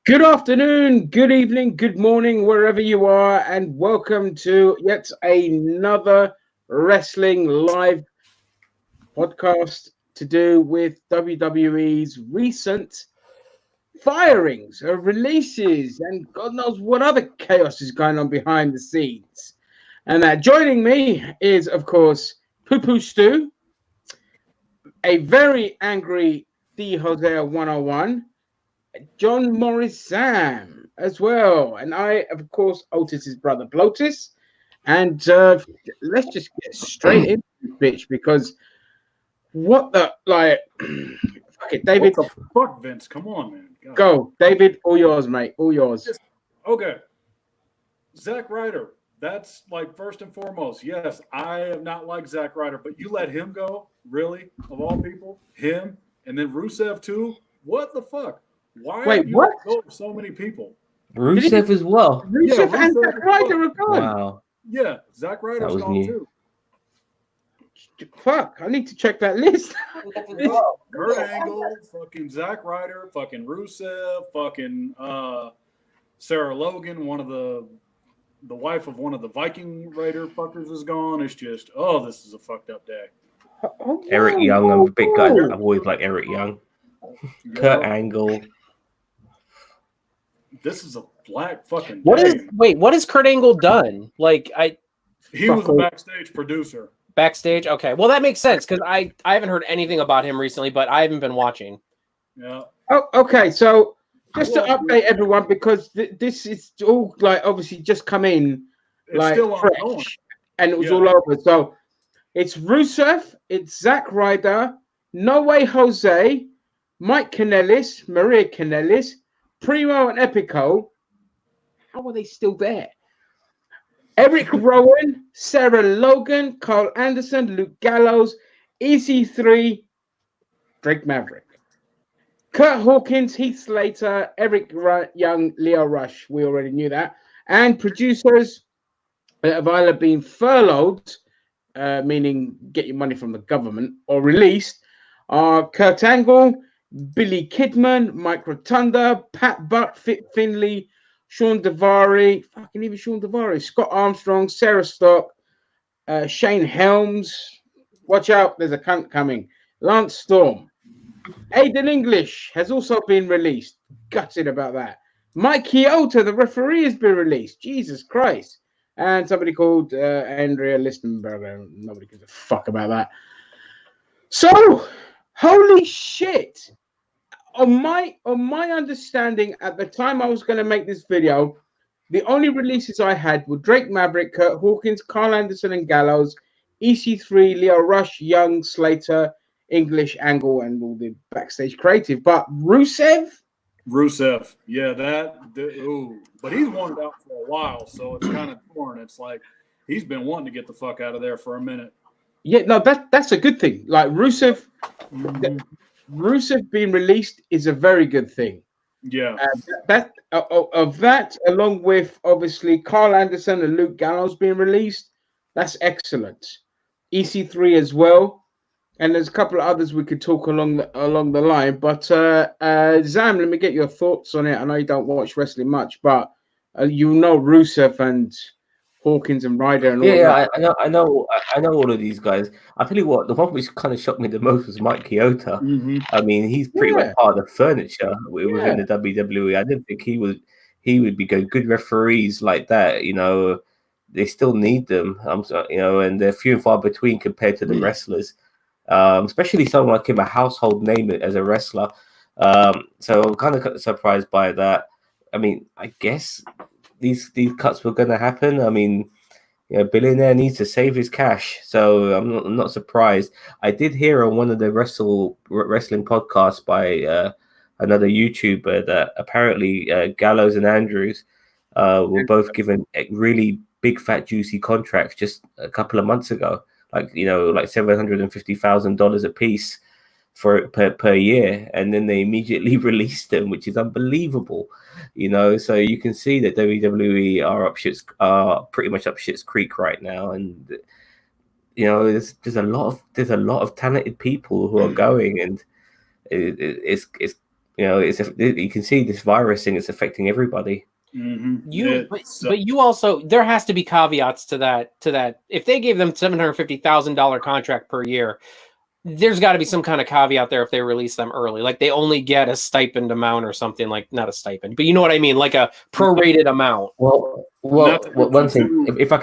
Good afternoon, good evening, good morning, wherever you are, and welcome to yet another wrestling live podcast to do with WWE's recent firings, releases, and God knows what other chaos is going on behind the scenes. And joining me is, of course, Poo Poo Stu, a very angry D. Hosea 101, John Morris Sam as well. And I, of course, Otis's brother Blotus. And let's just get straight into this bitch because what the, like, fuck it, David. What the fuck, Vince? Come on, man. God. Go, David, all yours, mate, all yours. Okay. Zack Ryder, that's like first and foremost. Yes, I have not liked Zack Ryder, but you let him go? Really? Of all people? Him? And then Rusev too? What the fuck? Why Wait, you what? Go with so many people? Rusev as well. Rusev and Zack Ryder are gone. Wow. Yeah, Zack Ryder's gone too. Fuck, I need to check that list. Kurt Angle, fucking Zack Ryder, fucking Rusev, fucking Sarah Logan, one of the wife of one of the Viking Raider fuckers is gone. It's just, this is a fucked up day. Eric Young, I'm a big guy. I've always liked Eric Young. Kurt Angle. This is a black fucking day. What has Kurt Angle done? He was a backstage producer. Backstage? Okay. Well, that makes sense because I haven't heard anything about him recently, but I haven't been watching. Yeah. Oh, okay. So just to update everyone, because this is all like obviously just come in like fresh and it was all over. So it's Rusev, it's Zack Ryder, No Way Jose, Mike Kanellis, Maria Kanellis, Primo and Epico. How are they still there? Eric Rowan, Sarah Logan, Carl Anderson, Luke Gallows, EC3, Drake Maverick, Curt Hawkins, Heath Slater, Eric Young, Leo Rush. We already knew that. And producers that have either been furloughed, meaning get your money from the government, or released are Kurt Angle, Billy Kidman, Mike Rotunda, Pat Buck, Fit Finley, Sean Devari, Scott Armstrong, Sarah Stock, Shane Helms. Watch out, there's a cunt coming. Lance Storm. Aiden English has also been released. Gutted about that. Mike Keota, the referee, has been released. Jesus Christ. And somebody called Andrea Listenberger. Nobody gives a fuck about that. So, holy shit. On my understanding at the time I was going to make this video, the only releases I had were Drake Maverick, Curt Hawkins, Carl Anderson and Gallows, EC3, Leo Rush, Young, Slater, English, Angle, and all the backstage creative. But Rusev, yeah, but he's wanted out for a while, so it's kind of torn. It's like he's been wanting to get the fuck out of there for a minute. Yeah, no, that's a good thing. Like Rusev being released is a very good thing. Yeah. That along with obviously Carl Anderson and Luke Gallows being released, that's excellent. EC3 as well, and there's a couple of others we could talk along the line. But Zam, let me get your thoughts on it. I know you don't watch wrestling much, but you know Rusev and Hawkins and Ryder and all that. I know all of these guys. I tell you what, the one which kind of shocked me the most was Mike Keota. Mm-hmm. I mean, he's pretty much part of the furniture within the WWE. I didn't think he would be good referees like that. You know, they still need them. And they're few and far between compared to the wrestlers. Especially someone like him, a household name as a wrestler. So I'm kind of surprised by that. I mean, I guess these cuts were going to happen. I mean, billionaire needs to save his cash, so I'm not surprised. I did hear on one of the wrestling podcasts by another YouTuber that apparently Gallows and Andrews were both given really big, fat, juicy contracts just a couple of months ago, like $750,000 a piece per year, and then they immediately released them, which is unbelievable. So you can see that WWE are pretty much up shit's creek right now, and there's a lot of talented people who are going, and it's You know, you can see this virus thing is affecting everybody. Mm-hmm. But you also, there has to be caveats to that. If they gave them $750,000 contract per year, there's got to be some kind of caveat there if they release them early. Like they only get a stipend amount or something, like not a stipend, but you know what I mean, like a prorated amount. Well, one thing, if I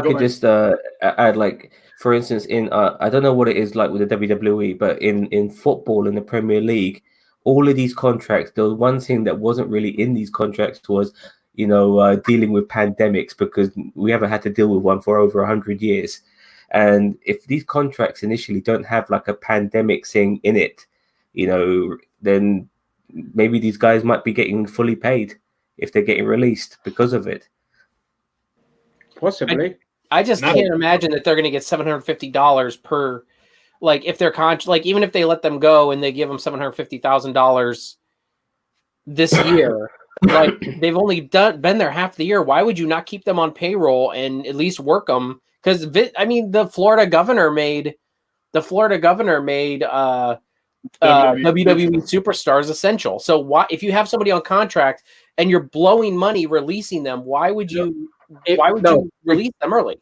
could just add, like, for instance, in I don't know what it is like with the WWE, but in football in the Premier League, all of these contracts, the one thing that wasn't really in these contracts was, dealing with pandemics, because we haven't had to deal with one for over 100 years. And if these contracts initially don't have like a pandemic thing in it, then maybe these guys might be getting fully paid if they're getting released because of it. Possibly. I just can't imagine that they're going to get $750 per, like, if they're like, even if they let them go and they give them $750,000 this year, like they've only been there half the year. Why would you not keep them on payroll and at least work them? Because the Florida governor made WWE superstars essential. So why, if you have somebody on contract and you're blowing money releasing them, why would you release them early?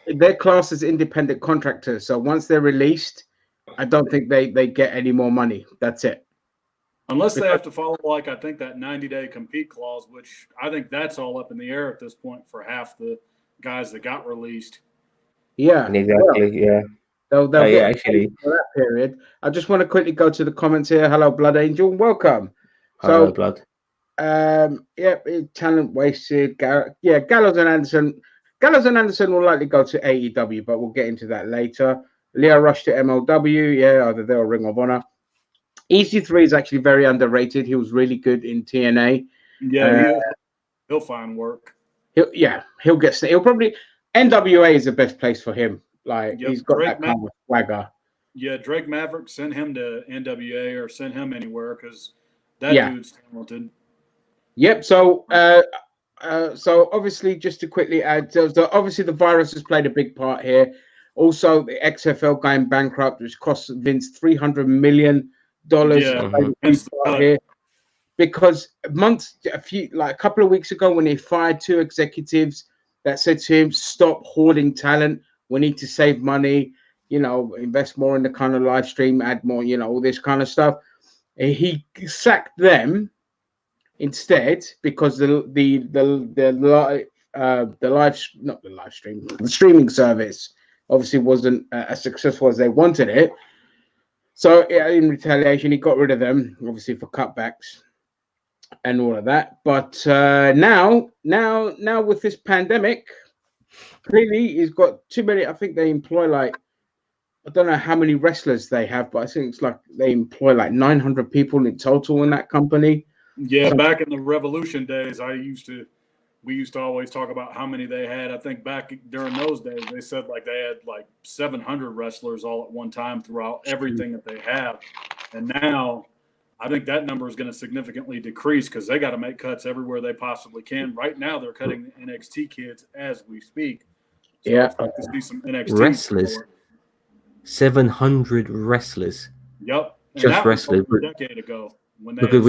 They're classed as independent contractors. So once they're released, I don't think they get any more money. That's it. Unless they have to follow, like, I think that 90-day compete clause, which I think that's all up in the air at this point for half the guys that got released. Yeah, exactly. Yeah. They'll actually for that period. I just want to quickly go to the comments here. Hello, Blood Angel, welcome. Hello, Blood. Talent wasted. Gallows and Anderson. Gallows and Anderson will likely go to AEW, but we'll get into that later. Leo Rush to MLW. Either there or Ring of Honor. EC3 is actually very underrated. He was really good in TNA. Yeah, he'll find work. He'll probably. NWA is the best place for him. Like, he's got that kind of swagger. Yeah, Drake Maverick, send him to NWA or send him anywhere, because that dude's talented. Yep. So, so obviously, just to quickly add, so obviously the virus has played a big part here. Also, the XFL going bankrupt, which cost Vince $300 million. Here, because a couple of weeks ago, when he fired 2 executives that said to him, "Stop hoarding talent. We need to save money. Invest more in the kind of live stream, add more. All this kind of stuff." And he sacked them instead because the streaming service obviously wasn't as successful as they wanted it. So in retaliation, he got rid of them, obviously for cutbacks and all of that. But now with this pandemic, clearly he's got too many. I think they employ I don't know how many wrestlers they have, but I think it's like they employ 900 people in total in that company. Yeah, back in the Revolution days, we used to always talk about how many they had. I think back during those days, they said they had 700 wrestlers all at one time throughout everything that they have. And now I think that number is going to significantly decrease because they got to make cuts everywhere they possibly can. Right now, they're cutting the NXT kids as we speak. So I expect to see some NXT wrestlers. 700 wrestlers. Yep. And just wrestlers. A decade ago. Because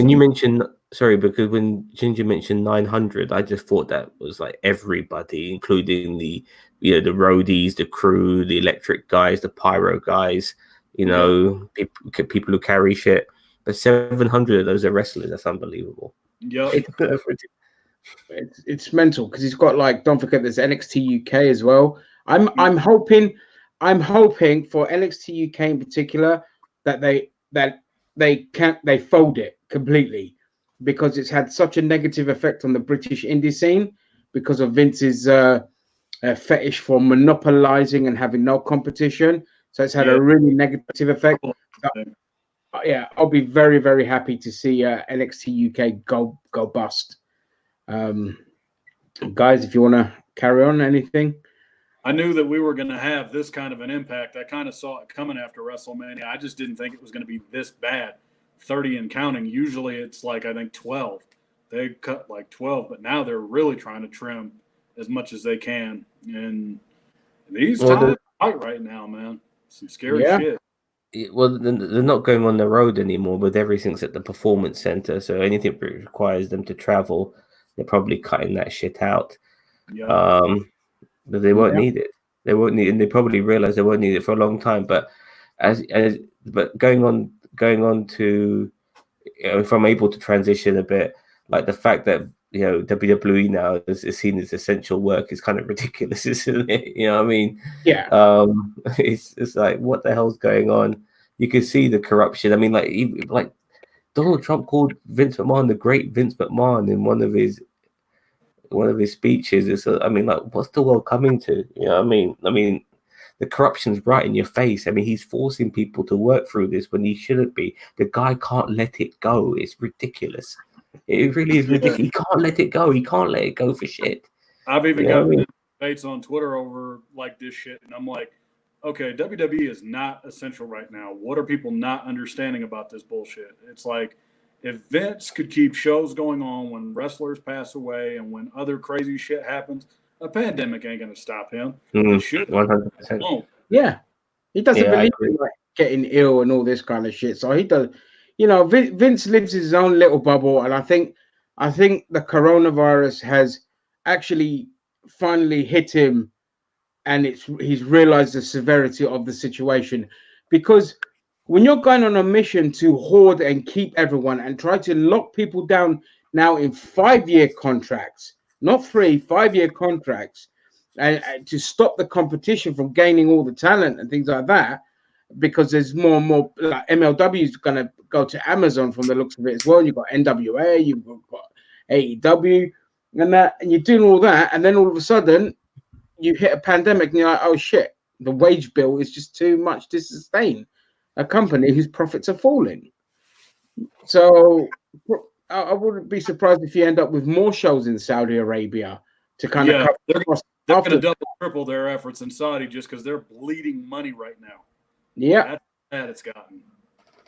when Ginger mentioned 900, I just thought that was everybody, including the roadies, the crew, the electric guys, the pyro guys, people who carry shit. But 700 of those are wrestlers. That's unbelievable. Yeah, it's mental because he's got don't forget there's NXT UK as well. I'm hoping for NXT UK in particular that they fold it completely because it's had such a negative effect on the British indie scene because of Vince's fetish for monopolizing and having no competition. So it's had a really negative effect. I'll be very, very happy to see NXT UK go bust. Guys, if you want to carry on anything. I knew that we were going to have this kind of an impact. I kind of saw it coming after WrestleMania. I just didn't think it was going to be this bad. 30 and counting. Usually it's I think 12. They cut 12, but now they're really trying to trim as much as they can. And these times are tight right now, man. Some scary shit. Well, they're not going on the road anymore, but everything's at the performance center. So anything that requires them to travel, they're probably cutting that shit out. Yeah. But they won't need it. They won't need, and they probably realize they won't need it for a long time. But but going on to, if I'm able to transition a bit, like the fact that WWE now is seen as essential work is kind of ridiculous, isn't it? You know what I mean? Yeah. It's like, what the hell's going on? You can see the corruption. I mean, like Donald Trump called Vince McMahon the great Vince McMahon in one of his speeches. It's like, what's the world coming to? You know what I mean, the corruption's right in your face. I mean, he's forcing people to work through this when he shouldn't be. The guy can't let it go. It's ridiculous. It really is ridiculous. He can't let it go. He can't let it go for shit. I've even gotten debates on Twitter over like this shit, and I'm like, okay, WWE is not essential right now. What are people not understanding about this bullshit? It's like, if Vince could keep shows going on when wrestlers pass away and when other crazy shit happens, a pandemic ain't going to stop him. It should. 100%. Yeah. He doesn't believe in like getting ill and all this kind of shit. So he does. Vince lives his own little bubble, and I think the coronavirus has actually finally hit him, and he's realized the severity of the situation. Because when you're going on a mission to hoard and keep everyone and try to lock people down now in 5-year contracts, not 3, 5-year contracts, and to stop the competition from gaining all the talent and things like that, because there's more and more, like MLW is going to go to Amazon from the looks of it as well. You've got NWA, you've got AEW, and you're doing all that, and then all of a sudden you hit a pandemic and you're like, oh shit, the wage bill is just too much to sustain a company whose profits are falling. So I wouldn't be surprised if you end up with more shows in Saudi Arabia to kind of cover. They're going to double, triple their efforts in Saudi just because they're bleeding money right now. Yeah, that's how bad it's gotten.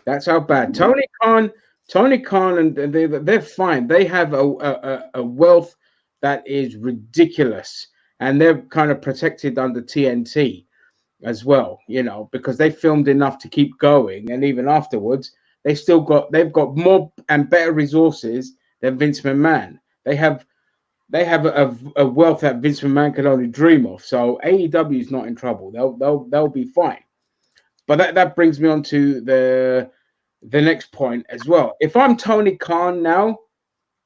That's how bad. Tony Khan, and they're fine. They have a wealth that is ridiculous, and they're kind of protected under TNT as well, because they filmed enough to keep going, and even afterwards, they've got more and better resources than Vince McMahon. They have a wealth that Vince McMahon can only dream of. So AEW is not in trouble. They'll be fine. But that brings me on to the next point as well. If I'm Tony Khan now,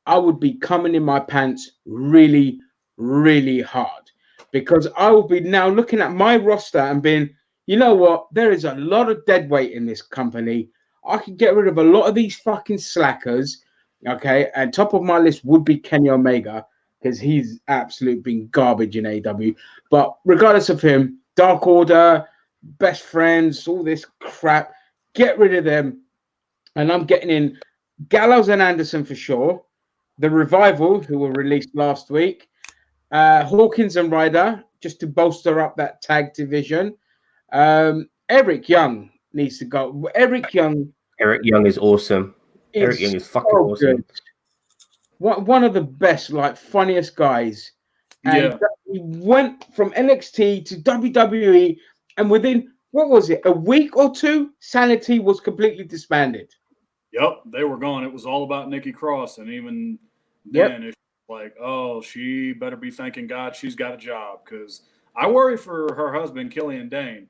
I would be coming in my pants really, really hard, because I will be now looking at my roster and being, you know what? There is a lot of dead weight in this company. I could get rid of a lot of these fucking slackers. Okay, and top of my list would be Kenny Omega, because he's absolute been garbage in AEW. But regardless of him, Dark Order, Best Friends, all this crap, get rid of them. And I'm getting in Gallows and Anderson for sure. The Revival, who were released last week. Hawkins and Ryder, just to bolster up that tag division. Eric Young needs to go. Eric Young is awesome. Eric Young is fucking awesome. Good. One of the best, funniest guys. And he went from NXT to WWE, and within, what was it, a week or two, Sanity was completely disbanded. Yep, they were gone. It was all about Nikki Cross, and even then, it's like, oh, she better be thanking God she's got a job, because I worry for her husband, Killian Dane.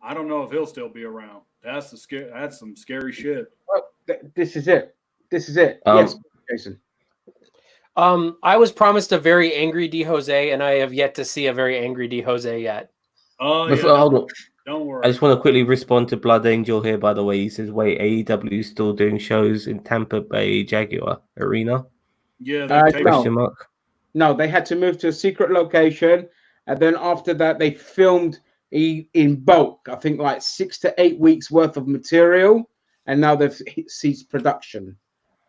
I don't know if he'll still be around. That's some scary shit. Well, this is it. Yes, Jason. I was promised a very angry D Jose, and I have yet to see a very angry D Jose yet. Oh, hold on. Don't worry. I just want to quickly respond to Blood Angel here, by the way. He says, wait, AEW is still doing shows in Tampa Bay Jaguar Arena? Yeah. Question mark. No, they had to move to a secret location, and then after that, they filmed in bulk, I think 6 to 8 weeks worth of material, and now they've ceased production.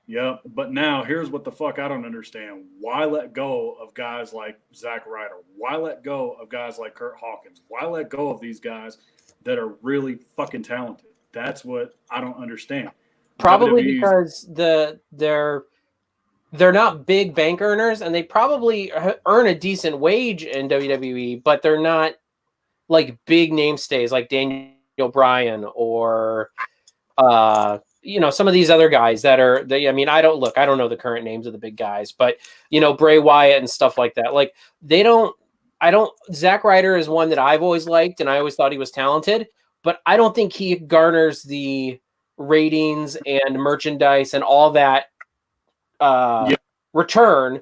Yeah, but now here's what the fuck I don't understand. Why let go of guys like Zack Ryder? Why let go of guys like Curt Hawkins? Why let go of these guys that are really fucking talented? That's what I don't understand. Probably because they're not big bank earners, and they probably earn a decent wage in WWE, but they're not big name stays like Daniel Bryan or some of these other guys that are I don't know the current names of the big guys, but Bray Wyatt and stuff like that. Like Zack Ryder is one that I've always liked and I always thought he was talented, but I don't think he garners the ratings and merchandise and all that return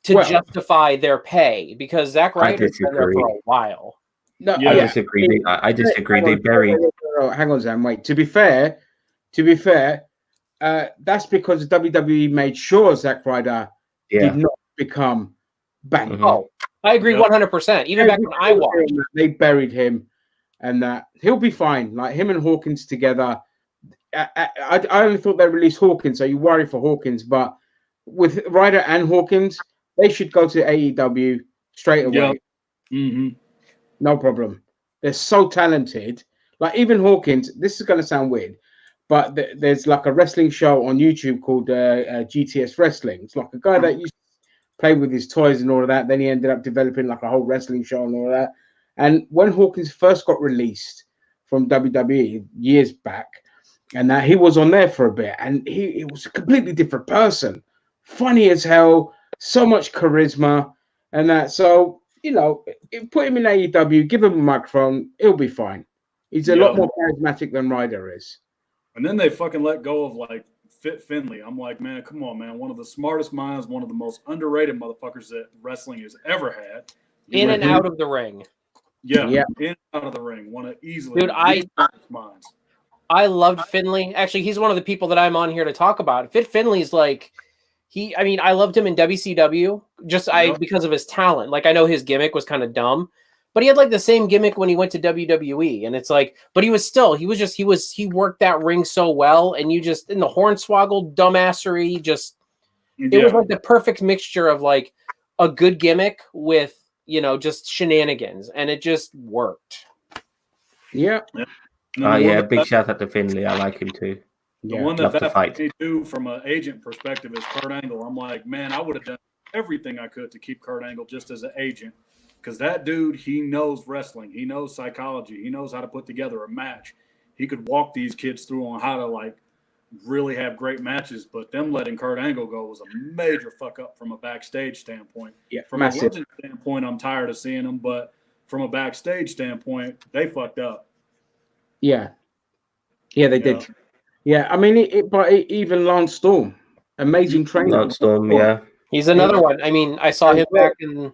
to justify their pay, because Zack Ryder's been there for a while. No, I disagree. I disagree. They buried. Hang on, Sam. Wait. To be fair, that's because WWE made sure Zack Ryder did not become banned. Mm-hmm. Oh, I agree 100%. Even back when I watched, they buried him, and he'll be fine. Like him and Hawkins together. I only thought they released Hawkins, so you worry for Hawkins, but with Ryder and Hawkins, they should go to AEW straight away. Yeah. Mm-hmm. No problem. They're so talented. Like even Hawkins, this is going to sound weird, but there's like a wrestling show on YouTube called GTS Wrestling. It's like a guy that used to play with his toys and all of that. Then he ended up developing like a whole wrestling show and all of that. And when Hawkins first got released from WWE years back, and he was on there for a bit, and he was a completely different person. Funny as hell, so much charisma, and that. So, put him in AEW, give him a microphone, he'll be fine. He's a lot more charismatic than Ryder is. And then they fucking let go of like Fit Finlay. I'm like, man, come on, man. One of the smartest minds, one of the most underrated motherfuckers that wrestling has ever had. In and out of the ring. Yeah, in and out of the ring. One of easily minds. I loved Finlay. Actually, he's one of the people that I'm on here to talk about. Fit Finlay's like, I loved him in WCW because of his talent. Like, I know his gimmick was kind of dumb, but he had like the same gimmick when he went to WWE. And it's like, but he worked that ring so well. And in the hornswoggle dumbassery, it was like the perfect mixture of like a good gimmick with, just shenanigans. And it just worked. Yeah. Big shout out to Finlay. I like him too. The one that they do from an agent perspective is Kurt Angle. I'm like, man, I would have done everything I could to keep Kurt Angle just as an agent, because that dude, he knows wrestling, he knows psychology, he knows how to put together a match. He could walk these kids through on how to like really have great matches. But them letting Kurt Angle go was a major fuck up from a backstage standpoint. Yeah, from a legend standpoint, I'm tired of seeing them, but from a backstage standpoint, they fucked up. Yeah, they did. Yeah, I mean, but even Lance Storm, amazing trainer. Lance Storm, yeah, he's another one. I mean, I saw him back in.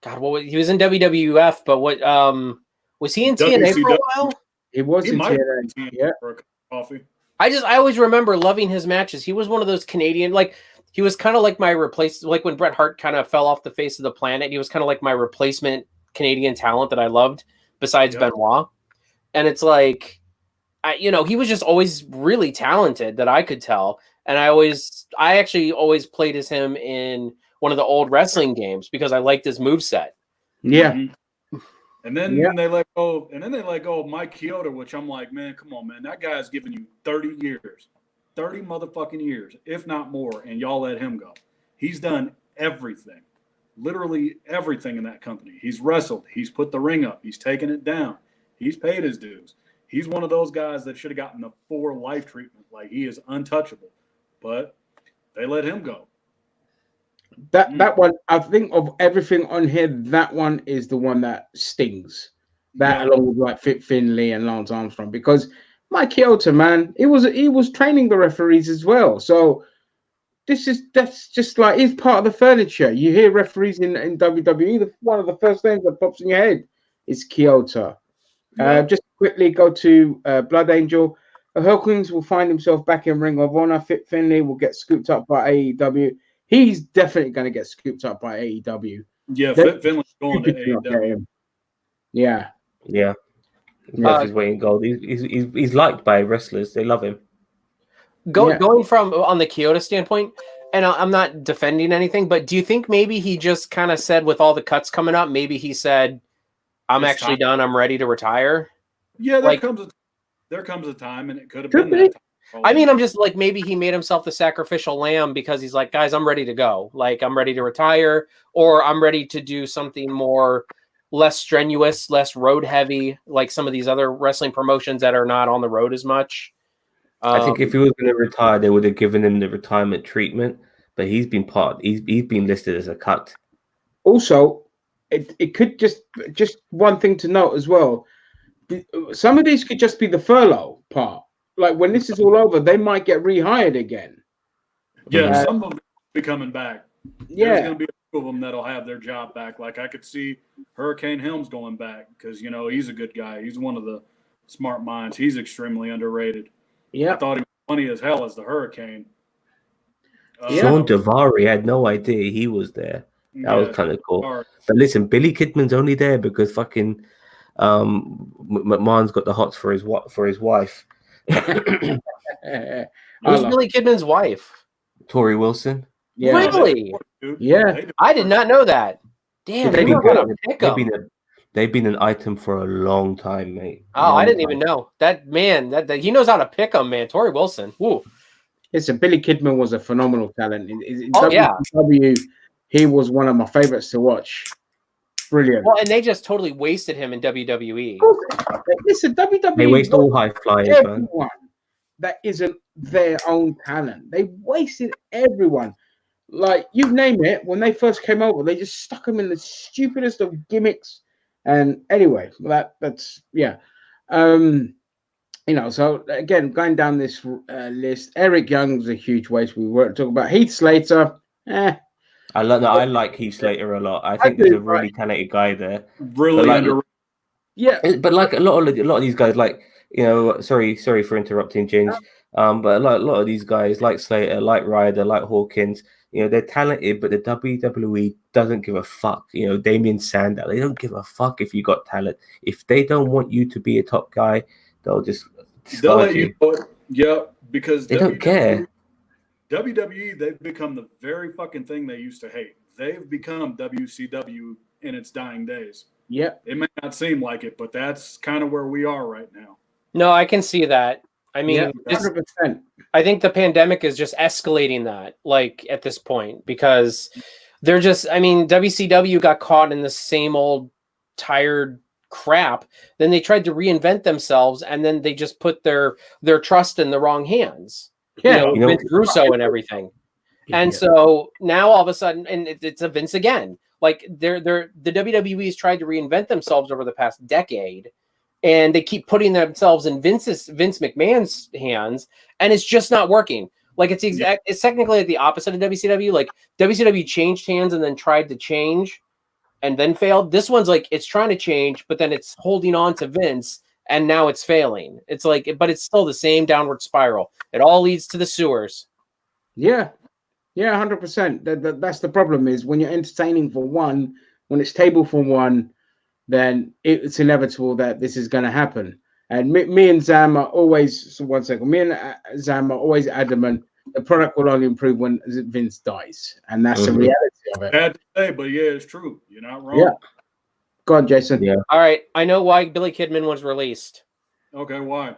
God, he was in WWF, but what was he in TNA for a while? He was in TNA. Yeah. For a coffee. I always remember loving his matches. He was one of those Canadian, like he was kind of like my replacement, like when Bret Hart kind of fell off the face of the planet. He was kind of like my replacement Canadian talent that I loved besides Benoit. And it's like, he was just always really talented that I could tell. And I actually always played as him in one of the old wrestling games because I liked his moveset. Yeah. Mm-hmm. And then they let go of Mike Keota, which I'm like, man, come on, man. That guy's given you 30 years. 30 motherfucking years, if not more, and y'all let him go. He's done everything. Literally everything in that company. He's wrestled. He's put the ring up. He's taken it down. He's paid his dues. He's one of those guys that should have gotten the 4 life treatment. Like, he is untouchable. But they let him go. That one, I think of everything on here, that one is the one that stings. Along with like Fit Finlay and Lance Armstrong, because Mike Keota, man, he was training the referees as well. So that's just like, he's part of the furniture. You hear referees in WWE, one of the first names that pops in your head is Keota. Just quickly go to Blood Angel. Hawkins will find himself back in Ring of Honor. Fit Finlay will get scooped up by AEW. He's definitely going to get scooped up by AEW. Yeah, Fit Finlay's going to AEW. Yeah. That's his way in gold. He's liked by wrestlers. They love him. Going from on the Keota standpoint, and I'm not defending anything, but do you think maybe he just kind of said, with all the cuts coming up, maybe he said, I'm actually done. I'm ready to retire. Yeah, there comes a time, and it could have been that time. I mean, I'm just like, maybe he made himself the sacrificial lamb because he's like, guys, I'm ready to go. Like, I'm ready to retire, or I'm ready to do something more less strenuous, less road heavy, like some of these other wrestling promotions that are not on the road as much. I think if he was going to retire, they would have given him the retirement treatment. But he's been he's been listed as a cut. Also, it could just one thing to note as well. Some of these could just be the furlough part. Like when this is all over, they might get rehired again. Yeah, some of them will be coming back. Yeah, there's going to be a few of them that'll have their job back. Like I could see Hurricane Helms going back because he's a good guy. He's one of the smart minds. He's extremely underrated. Yeah, I thought he was funny as hell as the Hurricane. Sean Davari had no idea he was there. That was kind of cool. But listen, Billy Kidman's only there because fucking McMahon's got the hots for his wife. Who's Billy Kidman's wife? Tori Wilson. Yeah. Really? Yeah. I did not know that. Damn, they've been an item for a long time, mate. Oh, I didn't even know. That man, that he knows how to pick them, man. Tori Wilson. Woo. Listen, Billy Kidman was a phenomenal talent. In WCW, he was one of my favorites to watch. Brilliant. Well, and they just totally wasted him in WWE. Listen, WWE. They waste all high flyers, man. That isn't their own talent. They wasted everyone. Like, you name it, when they first came over, they just stuck them in the stupidest of gimmicks. And anyway, that's yeah. So again, going down this list, Eric Young's a huge waste. We weren't talking about Heath Slater. I like Heath Slater a lot. I think he's a really talented guy there. Really underrated. Yeah, but like a lot of these guys, like sorry for interrupting, James. But a lot of these guys, like Slater, like Ryder, like Hawkins, they're talented, but the WWE doesn't give a fuck. Damien Sandow, they don't give a fuck if you got talent. If they don't want you to be a top guy, they'll let you. Yeah, because they don't care. WWE, they've become the very fucking thing they used to hate. They've become WCW in its dying days. Yeah. It may not seem like it, but that's kind of where we are right now. No, I can see that. I mean, 100%. I think the pandemic is just escalating that, like, at this point, because they're just, WCW got caught in the same old tired crap. Then they tried to reinvent themselves, and then they just put their trust in the wrong hands. Yeah, Vince Russo and everything. And so now all of a sudden, and it's a Vince again. Like the WWE's tried to reinvent themselves over the past decade, and they keep putting themselves in Vince McMahon's hands, and it's just not working. Like it's technically like the opposite of WCW. Like WCW changed hands and then tried to change, and then failed. This one's like it's trying to change, but then it's holding on to Vince. And now it's failing. It's like, but it's still the same downward spiral. It all leads to the sewers. Yeah, 100%. That's the problem. Is when you're entertaining for one, when it's table for one, then it's inevitable that this is going to happen. And me and Zam are always. So 1 second. Me and Zam are always adamant the product will only improve when Vince dies, and that's the reality of it. Bad to say, but yeah, it's true. You're not wrong. Yeah. Go on, Jason. Yeah. All right. I know why Billy Kidman was released. Okay, why?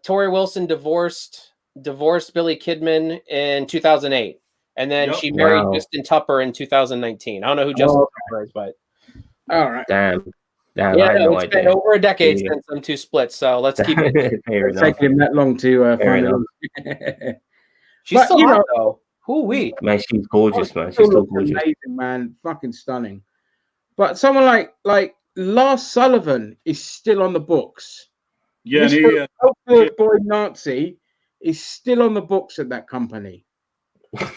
Tori Wilson divorced Billy Kidman in 2008. And then she married Justin Tupper in 2019. I don't know who Justin Tupper is, but. All right. Damn. Yeah, I had no idea. It's been over a decade since them two splits, so let's keep it. It's taking him that long to find it. She's still hot, though. Who-wee. Man, she's gorgeous, man. She's still gorgeous. Amazing, man. Fucking stunning. But someone like Lars Sullivan is still on the books. Yeah, Mr. Boy Nazi is still on the books at that company. I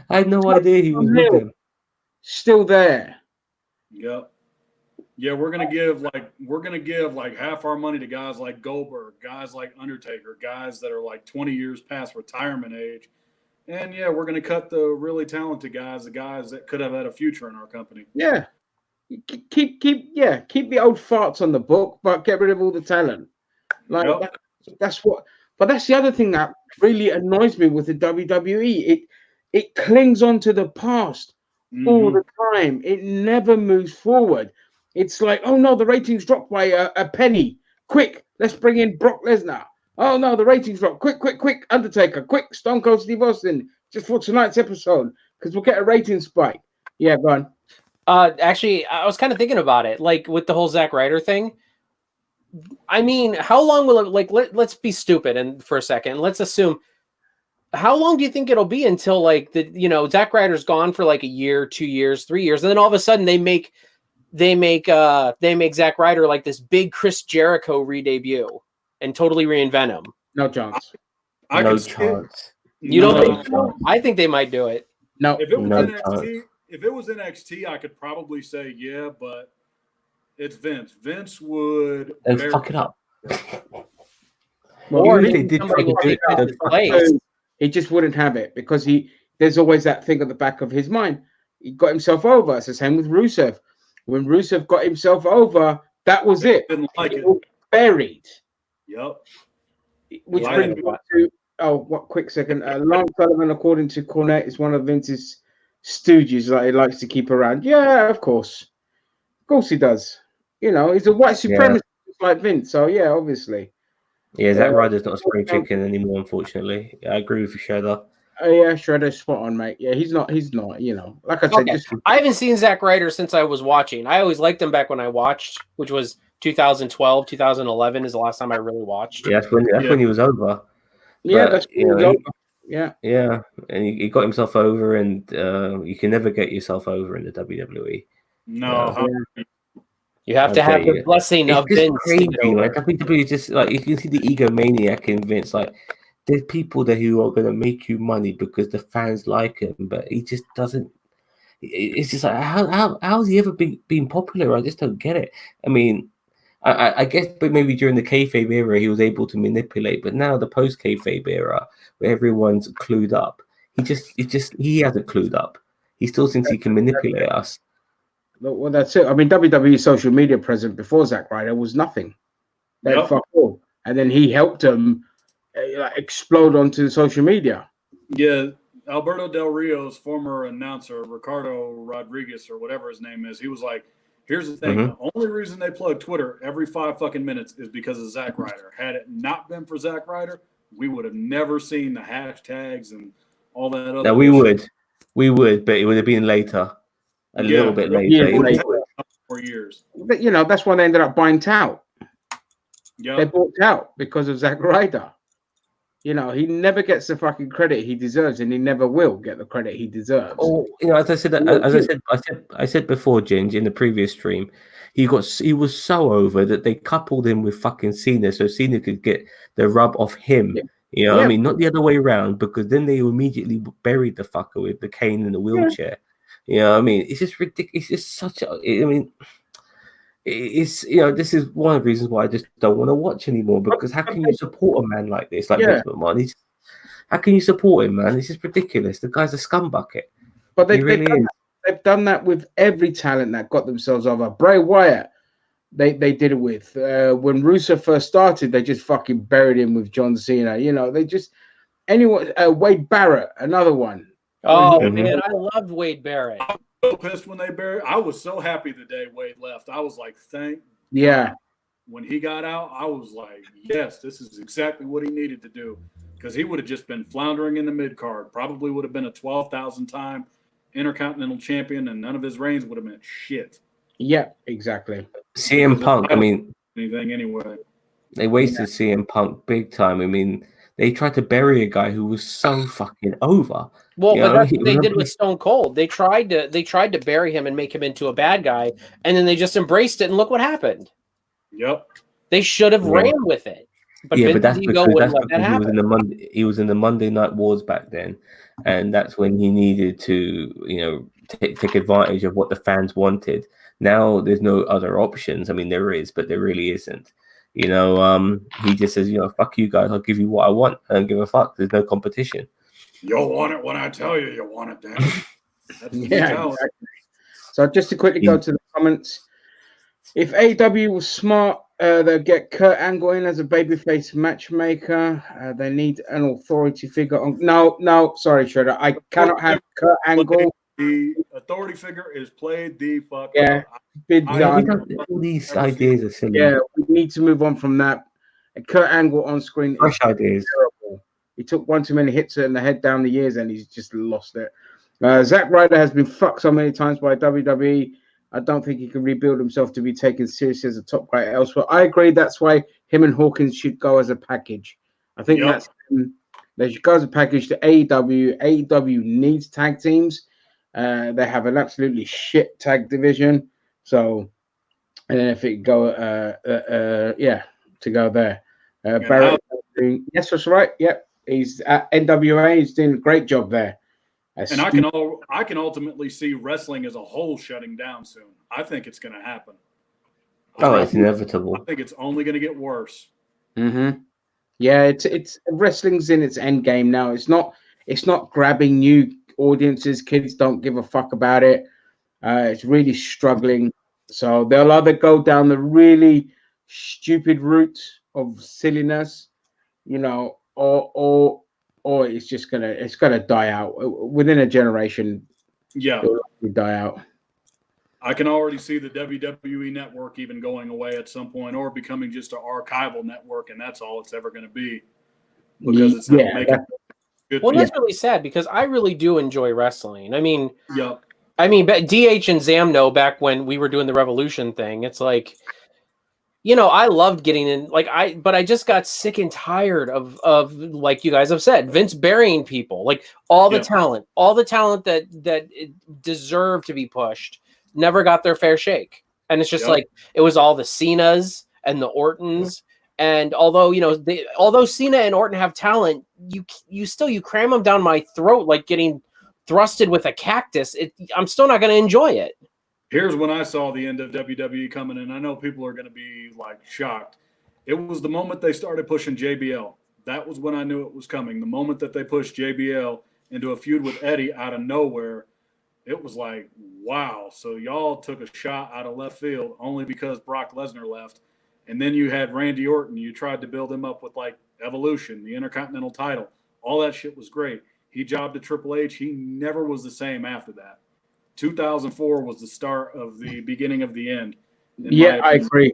had no idea he was with them. Still there. Yep. Yeah, we're gonna give like half our money to guys like Goldberg, guys like Undertaker, guys that are like 20 years past retirement age. And yeah, we're going to cut the really talented guys, the guys that could have had a future in our company. Yeah, keep the old farts on the book, but get rid of all the talent. Like that's what. But that's the other thing that really annoys me with the WWE. It clings on to the past all the time. It never moves forward. It's like, oh no, the ratings dropped by a penny. Quick, let's bring in Brock Lesnar. Oh no, the ratings drop. Quick, Undertaker. Quick, Stone Cold Steve Austin. Just for tonight's episode, because we'll get a rating spike. Yeah, go on. Actually, I was kind of thinking about it, like with the whole Zack Ryder thing. I mean, how long will it, like, let's be stupid and for a second. Let's assume, how long do you think it'll be until, like, Zack Ryder's gone for like a year, 2 years, 3 years, and then all of a sudden they make Zack Ryder like this big Chris Jericho re-debut and totally reinvent him? No chance. No chance. You don't think so? I think they might do it. No. If it was NXT, I could probably say yeah, but it's Vince. Vince would fuck it up. Or they did place. He just wouldn't have it because there's always that thing at the back of his mind. He got himself over. It's the same with Rusev. When Rusev got himself over, that was it. Didn't like it. Buried. Yep. Which brings me to what quick second. Lance Sullivan, according to Cornette, is one of Vince's stooges that he likes to keep around. Yeah, of course. Of course he does. He's a white supremacist like Vince. So yeah, obviously. Yeah, Zack Ryder's not a spring chicken anymore, unfortunately. I agree with you, Shredder. Yeah, Shredder's spot on, mate. Yeah, he's not, like I said. I haven't seen Zack Ryder since I was watching. I always liked him back when I watched, which was 2012, 2011 is the last time I really watched. Yeah, that's when he was over. Yeah, that's when he was over. Yeah, and he got himself over, and you can never get yourself over in the WWE. No. You have to have the blessing of Vince. Crazy, like, WWE just, like, you can see the egomaniac in Vince. Like, there's people there who are going to make you money because the fans like him, but he just doesn't. It's just like, how has he ever been popular? I just don't get it. I mean, I guess, but maybe during the kayfabe era he was able to manipulate, but now the post kayfabe era where everyone's clued up, he hasn't clued up. He still thinks he can manipulate us. Well, that's it. I mean, WWE social media presence before Zack Ryder was nothing. They had fuck all, and then he helped them explode onto social media. Yeah, Alberto Del Rio's former announcer, Ricardo Rodriguez or whatever his name is, he was like, here's the thing. The only reason they plug Twitter every 5 fucking minutes is because of Zack Ryder. Had it not been for Zack Ryder, we would have never seen the hashtags and all that other stuff. We would, but it would have been later. A little bit later. 4 years. But, that's why they ended up buying Tout. Yep. They bought Tout because of Zack Ryder. He never gets the fucking credit he deserves, and he never will get the credit he deserves. Oh, as I said before, Ginge, in the previous stream, he was so over that they coupled him with fucking Cena, so Cena could get the rub off him. Yeah. I mean, not the other way around, because then they immediately buried the fucker with the cane in the wheelchair. I mean, it's just ridiculous. It's just such a. I mean, it's this is one of the reasons why I just don't want to watch anymore. Because how can you support a man like this, like Vince McMahon? How can you support him, man? It's just ridiculous. The guy's a scumbucket. But they've done that with every talent that got themselves over. Bray Wyatt, they did it with. When Rusev first started, they just fucking buried him with John Cena. They just Wade Barrett, another one. Oh man, I loved Wade Barrett. I was so pissed when they buried. I was so happy the day Wade left. I was like, thank God. When he got out, I was like, yes, this is exactly what he needed to do, because he would have just been floundering in the mid card. Probably would have been a 12,000 time Intercontinental Champion, and none of his reigns would have meant shit. Yeah, exactly. CM Punk. I mean, anything anyway. They wasted CM Punk big time. I mean, they tried to bury a guy who was so fucking over. Well, but that's what they did with Stone Cold. They tried to bury him and make him into a bad guy, and then they just embraced it, and look what happened. Yep. They should have ran with it. But that's because he was in the Monday Night Wars back then, and that's when he needed to, take advantage of what the fans wanted. Now there's no other options. I mean, there is, but there really isn't. He just says, fuck you guys, I'll give you what I want. I don't give a fuck. There's no competition. You'll want it when I tell you you want it, Dan. Exactly. So just to quickly go to the comments. If AEW was smart, they'll get Kurt Angle in as a babyface matchmaker. They need an authority figure on. No, sorry, Shredder. I cannot have Kurt Angle. The authority figure is played the fuck up. All these ideas are silly. Yeah, we need to move on from that. And Kurt Angle on screen fresh ideas. Terrible. He took one too many hits in the head down the years, and he's just lost it. Zack Ryder has been fucked so many times by WWE. I don't think he can rebuild himself to be taken seriously as a top guy elsewhere. I agree. That's why him and Hawkins should go as a package. I think they should go as a package to AEW. AEW needs tag teams. They have an absolutely shit tag division. So, and then if it go, to go there. Barrett, yes, that's right. Yep, he's at NWA. He's doing a great job there. And I can ultimately see wrestling as a whole shutting down soon. I think it's going to happen. It's inevitable. I think it's only going to get worse. Mm-hmm. Yeah, it's wrestling's in its end game now. It's not grabbing new audiences. Kids don't give a fuck about it. It's really struggling. So they'll either go down the really stupid route of silliness, or it's gonna die out within a generation. Yeah, it'll die out. I can already see the WWE network even going away at some point, or becoming just an archival network, and that's all it's ever going to be. Because it's not making good. Well, that's really sad because I really do enjoy wrestling. I mean, but DH and Zamno back when we were doing the Revolution thing, it's like, I loved getting in, but I just got sick and tired of like you guys have said, Vince burying people, like all the talent that deserved to be pushed never got their fair shake. And it's just like, it was all the Cenas and the Ortons. And although, although Cena and Orton have talent, you cram them down my throat, like getting thrusted with a cactus. I'm still not going to enjoy it. Here's when I saw the end of WWE coming, and I know people are going to be like shocked. It was the moment they started pushing JBL. That was when I knew it was coming. The moment that they pushed JBL into a feud with Eddie out of nowhere, it was like, wow. So y'all took a shot out of left field only because Brock Lesnar left. And then you had Randy Orton. You tried to build him up with like Evolution, the Intercontinental title. All that shit was great. He jobbed to Triple H. He never was the same after that. 2004 was the start of the beginning of the end. I agree.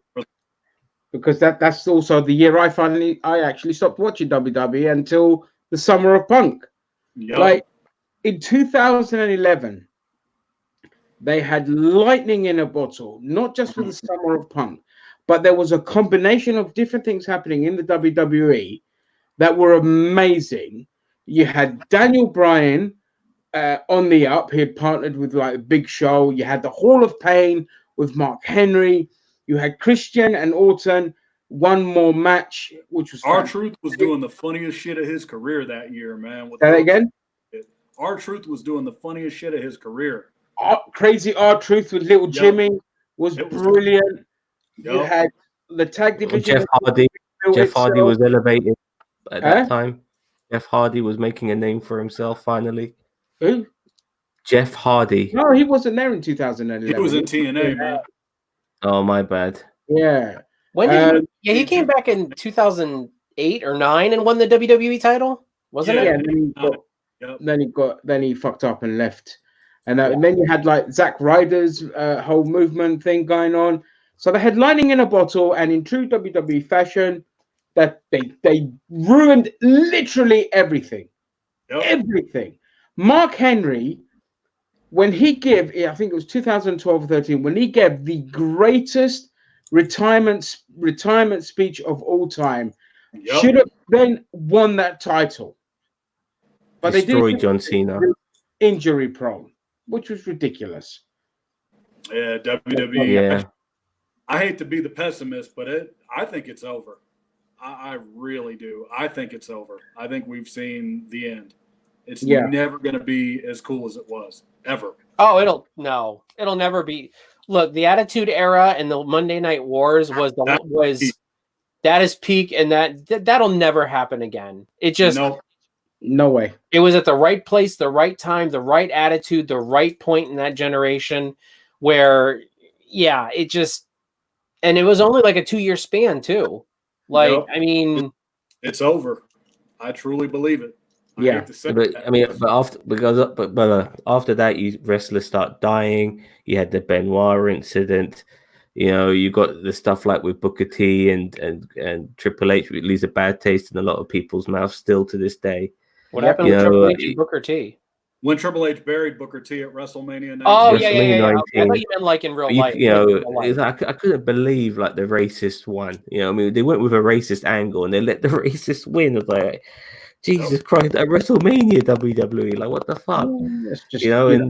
Because that's also the year I actually stopped watching WWE until the Summer of Punk. Yep. Like in 2011, they had lightning in a bottle, not just for the Summer of Punk, but there was a combination of different things happening in the WWE that were amazing. You had Daniel Bryan on the up. He had partnered with like a Big Show. You had the Hall of Pain with Mark Henry. You had Christian and Orton. One more match, which was R-Truth was doing the funniest shit of his career that year, man. Say that again? R-Truth was doing the funniest shit of his career. Crazy R-Truth with Little Jimmy was brilliant. You had the tag division. Jeff Hardy was elevated at that time. Jeff Hardy was making a name for himself finally. Who? Jeff Hardy. No, he wasn't there in 2011. He was in TNA, man. Oh, my bad. Yeah. When did he came back in 2008 or 9 and won the WWE title? Wasn't it? Yeah, then he fucked up and left. And then you had like Zack Ryder's whole movement thing going on. So they had lightning in a bottle, and in true WWE fashion, that they ruined literally everything. Yep. Everything. Mark Henry, when he gave, I think it was 2012 or 13, when he gave the greatest retirement speech of all time, should have then won that title. But destroyed they did John Cena. Injury prone, which was ridiculous. Yeah, WWE. Yeah. I hate to be the pessimist, but I think it's over. I really do. I think it's over. I think we've seen the end. It's never going to be as cool as it was, ever. Oh, it'll never be. Look, the Attitude Era and the Monday Night Wars that is peak, and that'll never happen again. It just no way. It was at the right place, the right time, the right attitude, the right point in that generation where, it just, and it was only like a 2-year span too. Like, I mean, it's over. I truly believe it. After that, wrestlers start dying. You had the Benoit incident. You got the stuff like with Booker T and Triple H, which leaves a bad taste in a lot of people's mouths still to this day. What happened with Triple H and Booker T? When Triple H buried Booker T at WrestleMania 19. Oh, yeah. I thought you meant like in real life. You know, I couldn't believe like the racist one. You know, I mean, they went with a racist angle and they let the racist win. I was like, Jesus Christ, at WrestleMania WWE, like what the fuck? Just, you know, and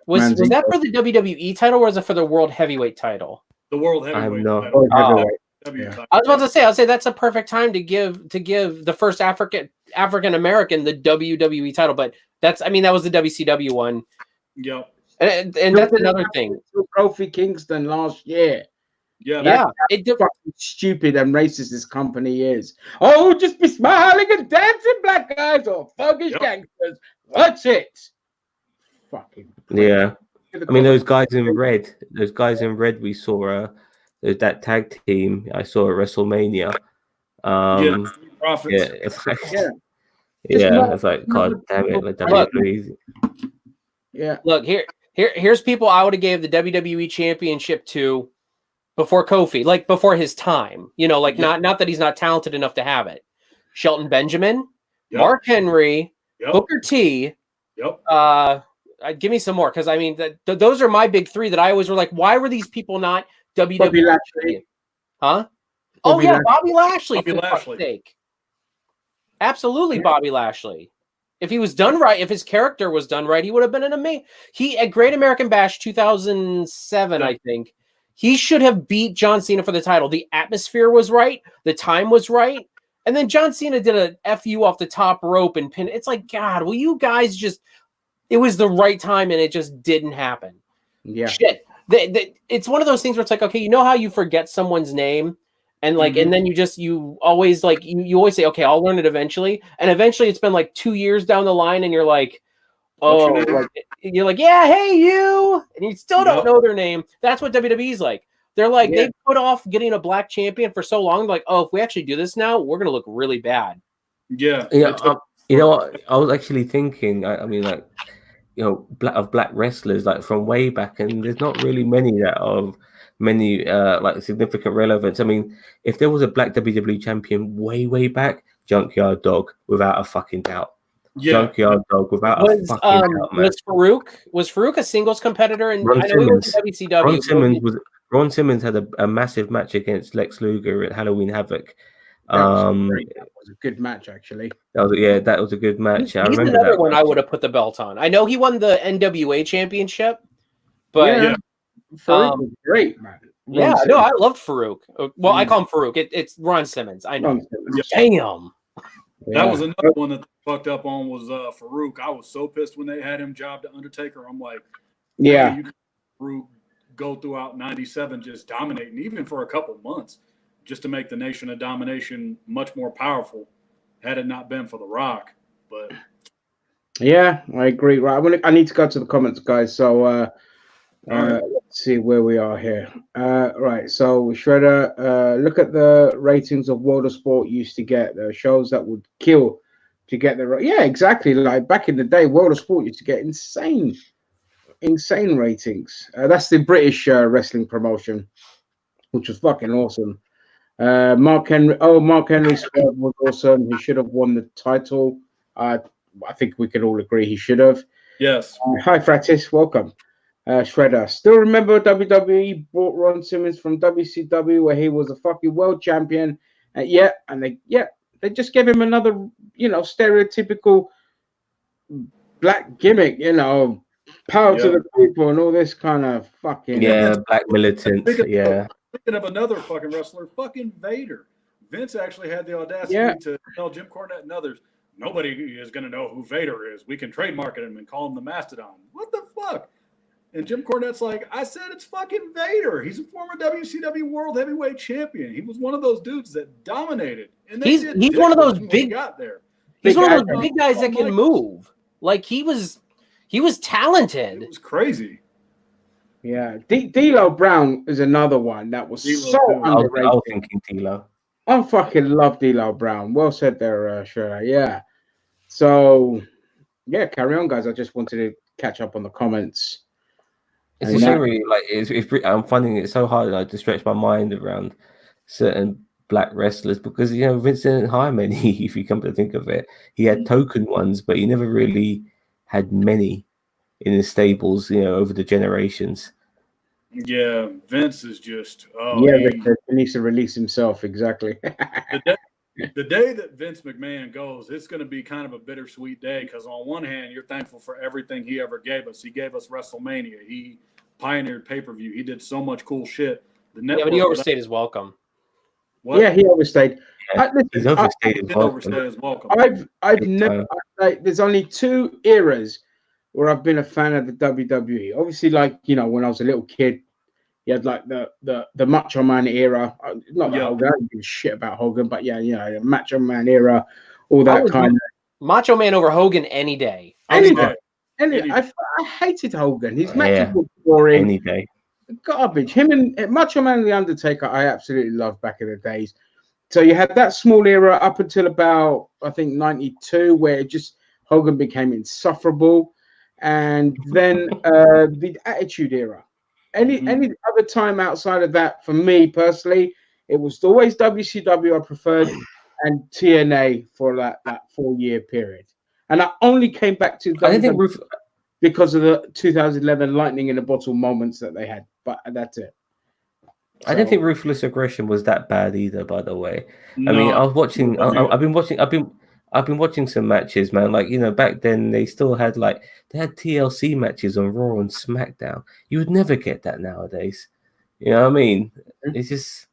was that for the WWE title or was it for the World Heavyweight title? The World Heavyweight title. I was about to say that's a perfect time to give the first African American the WWE title, but that was the WCW one. Yep. And that's another thing. Kofi Kingston last year. Yeah. It's fucking stupid and racist this company is. Oh, just be smiling and dancing, black guys or thuggish gangsters. That's it. Fucking yeah. I mean, those guys in red we saw that tag team I saw at WrestleMania. It's like God damn it, like WWE. Yeah. Look, here's people I would have gave the WWE Championship to before Kofi, like before his time. You know, like not that he's not talented enough to have it. Shelton Benjamin, Mark Henry, Booker T. Give me some more, because I mean those are my big three that I always were like, why were these people not WWE? Bobby Lashley. Huh? Bobby Lashley. For fuck's sake. Absolutely, Bobby Lashley. If he was done right, if his character was done right, he would have been an amazing. He at Great American Bash 2007, I think, he should have beat John Cena for the title. The atmosphere was right, the time was right, and then John Cena did a FU off the top rope and pin. It's like, God, will you guys just? It was the right time, and it just didn't happen. Yeah, shit. It's one of those things where it's like, okay, you know how you forget someone's name. And like, and then you always like, you always say, okay, I'll learn it eventually. And eventually it's been like 2 years down the line and you're like, you're like, yeah, hey, you. And you still don't know their name. That's what WWE's like. They're like, they put off getting a black champion for so long. Like, oh, if we actually do this now, we're going to look really bad. Yeah. You know what? I was actually thinking, I mean, like, you know, black wrestlers like from way back, and there's not really many that of many like significant relevance. I mean, if there was a black WWE champion way back, Junkyard Dog without a fucking doubt. Junkyard Dog without a fucking doubt, man. Was Farouk a singles competitor? And Ron I know he was in WCW. Ron Simmons had a massive match against Lex Luger at Halloween Havoc. That was a good match, actually. That was a good match. He's another one I would have put the belt on. I know he won the NWA championship, but Farouk was great, man. I loved Farouk. Well, I call him Farouk. It's Ron Simmons. I know. Damn. That was another one that they fucked up on was Farouk. I was so pissed when they had him job to Undertaker. I'm like, you could Farouk go throughout 97 just dominating, even for a couple months, just to make the Nation of Domination much more powerful, had it not been for The Rock. But yeah, I agree. Right, I need to go to the comments, guys. So let's see where we are here. Right, so Shredder, look at the ratings of World of Sport used to get. The shows that would kill to get the exactly. Like back in the day, World of Sport used to get insane ratings. That's the British wrestling promotion, which was fucking awesome. Mark Henry was awesome. He should have won the title. I think we can all agree he should have. Yes. Hi, Fratis. Welcome. Shredder. Still remember WWE brought Ron Simmons from WCW where he was a fucking world champion. They just gave him another, stereotypical black gimmick, power to the people and all this kind of fucking black militant. Speaking of another fucking wrestler, fucking Vader. Vince actually had the audacity to tell Jim Cornette and others, nobody is going to know who Vader is. We can trademark him and call him the Mastodon. What the fuck? And Jim Cornette's like, I said it's fucking Vader. He's a former WCW World Heavyweight Champion. He was one of those dudes that dominated. And he's one of those big got there. He's one of those big guys that can move. Like he was talented. It was crazy. Yeah, D'Lo Brown is another one that was so underrated. I was thinking D'Lo. I fucking love D'Lo Brown. Well said there, Shredder. Yeah. So, carry on, guys. I just wanted to catch up on the comments. It's a shame, really. Like, I'm finding it so hard to stretch my mind around certain black wrestlers because Vince didn't hire many. If you come to think of it, he had token ones, but he never really had many in the stables, over the generations. Yeah, Vince is just he needs to release himself. Exactly. The day that Vince McMahon goes, it's going to be kind of a bittersweet day because on one hand, you're thankful for everything he ever gave us. He gave us WrestleMania. He pioneered pay-per-view. He did so much cool shit. Yeah, but he overstayed his welcome. What? Yeah, he overstayed. He's overstayed his welcome. I've never. There's only 2 eras where I've been a fan of the WWE. Obviously, when I was a little kid, you had like the Macho Man era. Not that Hogan, I don't give a shit about Hogan, but the Macho Man era, all that kind of. Macho Man over Hogan any day. Any day. I hated Hogan. His matches were boring. Any day. Garbage. Him and Macho Man and The Undertaker, I absolutely loved back in the days. So you had that small era up until about, I think, 92, where Hogan became insufferable. And then the Attitude Era. Any other time outside of that, for me personally, it was always WCW I preferred and TNA for that 4-year period. And I only came back to WWE because of the 2011 lightning in a bottle moments that they had. But that's it. So, I didn't think Ruthless Aggression was that bad either, by the way. No. I mean, I was watching. I've been watching some matches, man. Back then they still had they had TLC matches on Raw and SmackDown. You would never get that nowadays. You know what I mean? It's just.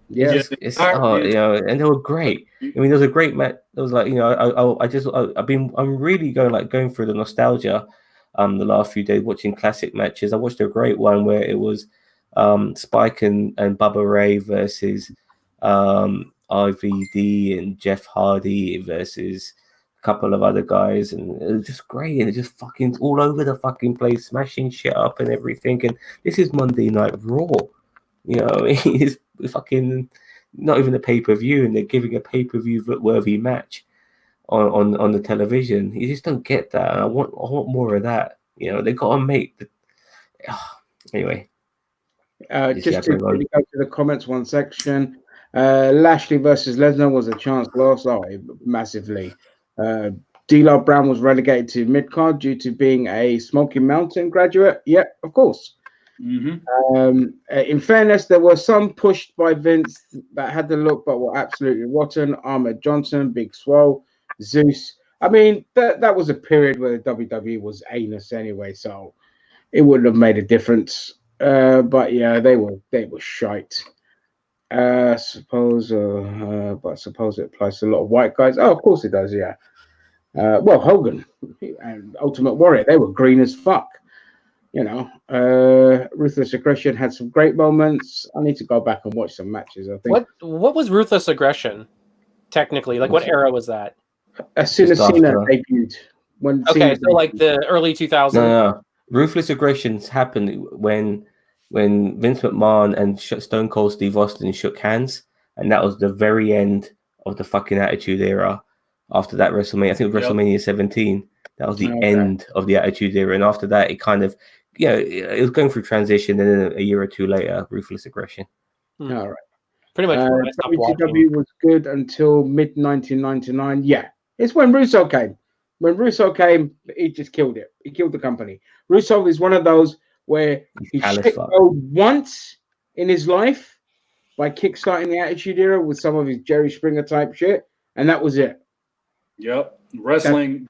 And they were great. I mean, there was a great match. It was I'm really going through the nostalgia. The last few days watching classic matches. I watched a great one where it was Spike and Bubba Ray versus RVD and Jeff Hardy versus a couple of other guys, and it was just great. And it just fucking all over the fucking place, smashing shit up and everything. And this is Monday Night Raw. It's fucking not even a pay-per-view, and they're giving a pay-per-view worthy match on the television. You just don't get that. And I want more of that. They got to make the anyway. Just to go to the comments one section. Lashley versus Lesnar was a chance lost. Massively. D'Lo Brown was relegated to mid-card due to being a Smoky Mountain graduate. Yep, of course. Mm-hmm. In fairness, there were some pushed by Vince that had the look but were absolutely rotten. Ahmed Johnson, Big Swole, Zeus. I mean, that was a period where the WWE was anus anyway, so it wouldn't have made a difference. But yeah, they were shite. Suppose it applies to a lot of white guys. Oh, of course it does. Yeah. Hogan and Ultimate Warrior, they were green as fuck. Ruthless Aggression had some great moments. I need to go back and watch some matches. I think. What was Ruthless Aggression? Technically, what era was that? As soon as Cena debuted. The early 2000s. No. Ruthless Aggressions happened when Vince McMahon and Stone Cold Steve Austin shook hands, and that was the very end of the fucking Attitude Era. After that WrestleMania, I think WrestleMania 17, that was the end of the Attitude Era, and after that, it kind of, it was going through transition, and then a year or two later, Ruthless Aggression. All right. Pretty much. WCW was good until mid 1999. Yeah, it's when Russo came. When Russo came, he just killed it. He killed the company. Russo is one of those where he shit once in his life by kickstarting the Attitude Era with some of his Jerry Springer type shit, and that was it. Yep. Wrestling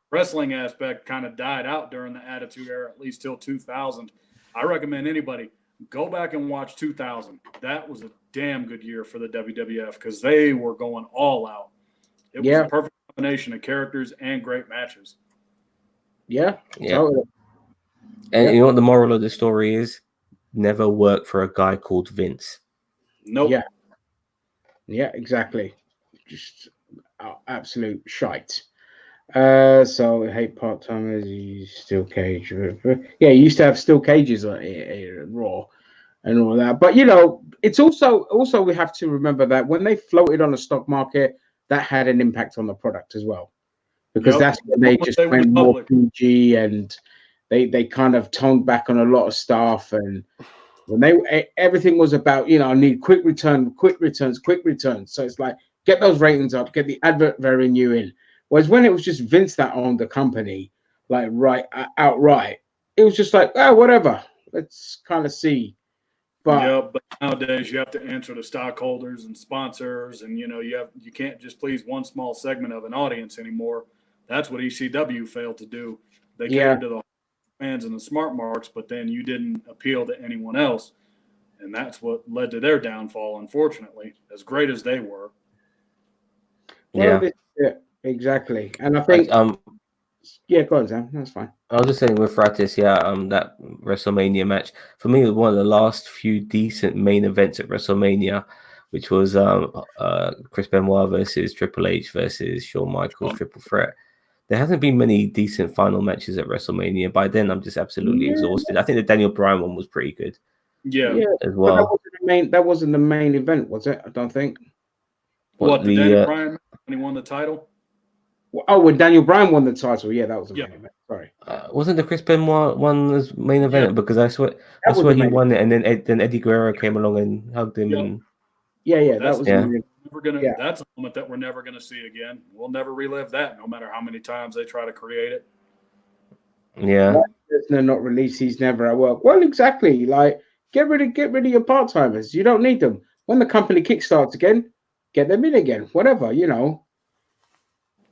aspect kind of died out during the Attitude Era, at least till 2000. I recommend anybody go back and watch 2000. That was a damn good year for the WWF because they were going all out. It was a perfect combination of characters and great matches. Yeah. Totally. And you know what the moral of the story is? Never work for a guy called Vince. Nope. Yeah, exactly. Just absolute shite. So I hate part-timers. Steel cage. Yeah, you used to have steel cages on Raw and all that. But it's also we have to remember that when they floated on the stock market, that had an impact on the product as well, because that's when they just went more PG and they kind of toned back on a lot of stuff. And when everything was about I need quick returns. So it's like, get those ratings up, get the advert revenue in. Whereas when it was just Vince that owned the company, like outright. It was just like, oh, whatever. Let's kind of see. But nowadays you have to answer to stockholders and sponsors, and you can't just please one small segment of an audience anymore. That's what ECW failed to do. They catered to the fans and the smart marks, but then you didn't appeal to anyone else, and that's what led to their downfall. Unfortunately, as great as they were. Yeah, exactly. And I think, go on, Sam. That's fine. I was just saying with Fratis, that WrestleMania match for me was one of the last few decent main events at WrestleMania, which was Chris Benoit versus Triple H versus Shawn Michaels triple threat. There hasn't been many decent final matches at WrestleMania. By then, I'm just absolutely exhausted. I think the Daniel Bryan one was pretty good. Yeah, as well. That wasn't the main event, was it? I don't think. What the Daniel Bryan when he won the title? Oh, when Daniel Bryan won the title, that was the main event. Sorry, wasn't the Chris Benoit one as main event? Because I swear he won it, and then Eddie Guerrero came along and hugged him. And that's a moment that we're never gonna see again. We'll never relive that, no matter how many times they try to create it. Yeah, Lesnar not released. He's never at work. Well, exactly. Like get rid of your part timers. You don't need them. When the company kickstarts again, get them in again. Whatever,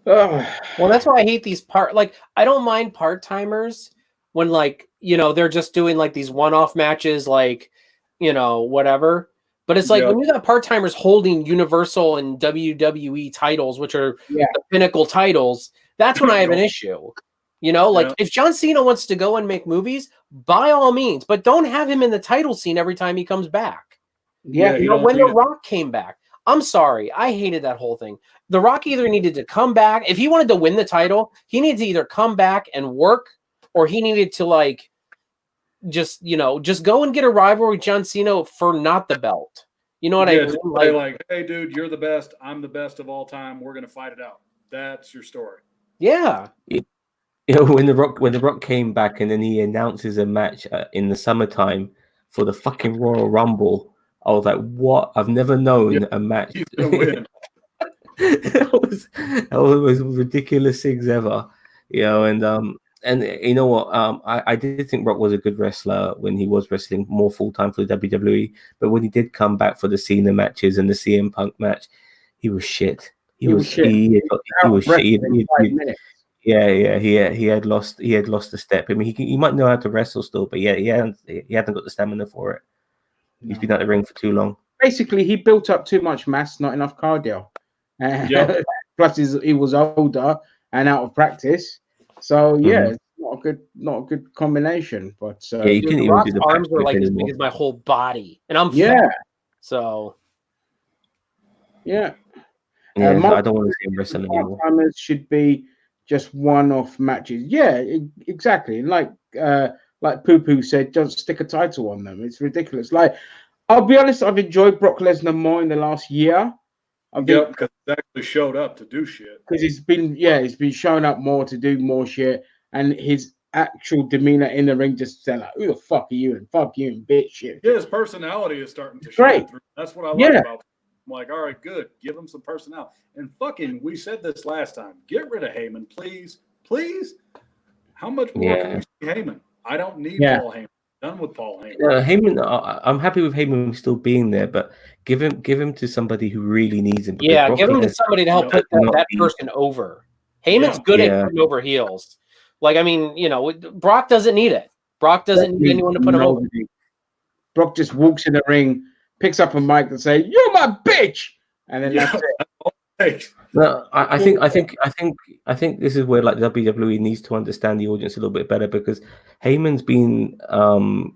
Well, that's why I hate these I don't mind part-timers when they're just doing like these one-off matches, whatever. But it's like when you got part-timers holding Universal and WWE titles, which are the pinnacle titles, that's when I have an issue. If John Cena wants to go and make movies, by all means, but don't have him in the title scene every time he comes back. When The Rock came back, I'm sorry, I hated that whole thing. The Rock either needed to come back. If he wanted to win the title, he needed to either come back and work, or he needed to just go and get a rivalry with John Cena for not the belt. You know what I mean? Like, hey, dude, you're the best. I'm the best of all time. We're gonna fight it out. That's your story. Yeah. When the Rock came back and then he announces a match in the summertime for the fucking Royal Rumble, I was like, what? I've never known a match. He's gonna win. that was ridiculous things ever, and you know what? I did think Rock was a good wrestler when he was wrestling more full time for the WWE, but when he did come back for the Cena matches and the CM Punk match, he was shit. He was shit. He was shit. He had lost a step. I mean, he might know how to wrestle still, but he hadn't got the stamina for it. He's been out the ring for too long. Basically, he built up too much mass, not enough cardio. Plus, he was older and out of practice. So it's not a good combination. But you couldn't even do the arms were like as big as my whole body, and I'm fat. So I don't want to see him wrestle anymore. Part-timers should be just one-off matches. Yeah, exactly. Like Poo Poo said, just stick a title on them. It's ridiculous. Like, I'll be honest, I've enjoyed Brock Lesnar more in the last year. Because he actually showed up to do shit. Because he's been showing up more to do more shit, and his actual demeanor in the ring just saying like, "Who the fuck are you?" and "fuck you" and bitch shit. Yeah, his personality is starting to shine through. That's what I like about him. I'm like, all right, good. Give him some personality. And we said this last time. Get rid of Heyman, please. Please. How much more can we see Heyman? I don't need Paul Heyman. Done with Paul Heyman. Heyman, I'm happy with Heyman still being there, but give him to somebody who really needs him. Yeah, give him to somebody to help put that person over. Heyman's good at putting over heels. Like, I mean, Brock doesn't need it. Brock doesn't need anyone to put him over. Brock just walks in the ring, picks up a mic and say, "You're my bitch," and then that's it. No, I think this is where like WWE needs to understand the audience a little bit better, because Heyman's been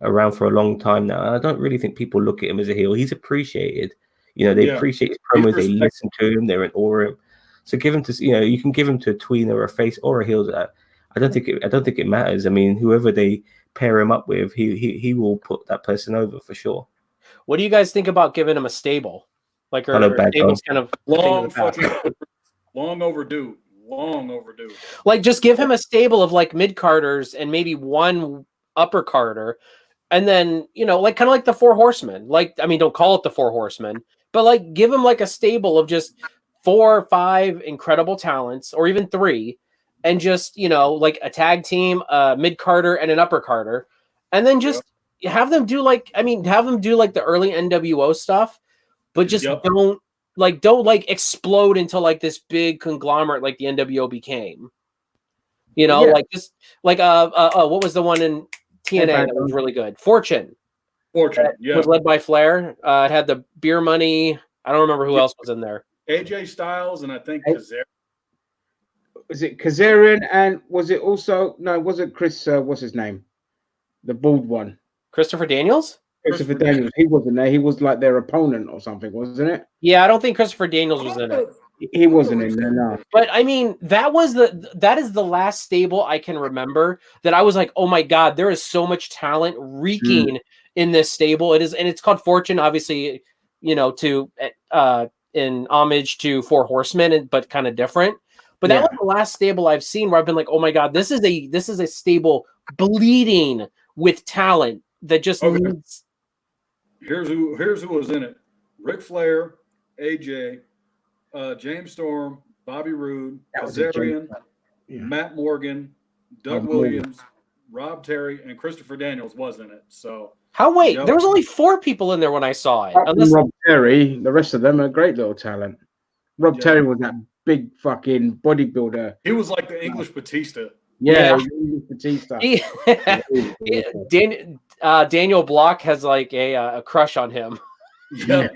around for a long time now. I don't really think people look at him as a heel. He's appreciated. They appreciate his promos. They listen to him. They're in awe of him. So give him to you can give him to a tween or a face or a heel. I don't think it matters. I mean, whoever they pair him up with, he will put that person over for sure. What do you guys think about giving him a stable? Like, or stable's kind of long overdue. Like, just give him a stable of like mid carders and maybe one upper carder, and then like kind of like the Four Horsemen. Like, I mean, don't call it the Four Horsemen, but like give him like a stable of just 4 or 5 incredible talents, or even 3, and just, like a tag team, mid-carder and an upper-carder, and then just have them do like the early NWO stuff, but just don't explode into like this big conglomerate like the NWO became. Like just like what was the one in TNA that was really good? Fortune, was led by Flair. It had the Beer Money. I don't remember who else was in there. AJ Styles and I think Kazarian. Was it Kazarian and was it also was it Chris? What's his name? The bald one. Christopher Daniels. Christopher Daniels. He wasn't there. He was like their opponent or something, wasn't it? Yeah, I don't think Christopher Daniels was in it. He wasn't in there, no. But I mean, that is the last stable I can remember that I was like, oh my god, there is so much talent reeking in this stable. It is, and it's called Fortune, obviously, to in homage to Four Horsemen, but kind of different. But that was the last stable I've seen where I've been like, oh my god, this is a stable bleeding with talent that just needs. Here's who was in it: Ric Flair, AJ, James Storm, Bobby Roode, Kazarian, Matt Morgan, Doug Williams, Rob Terry, and Christopher Daniels was in it. So there was only 4 people in there when I saw it. Rob Terry, the rest of them are great little talent. Rob Terry was that big fucking bodybuilder. He was like the English Batista. Yeah. Batista. Daniel Block has like a crush on him. Yeah.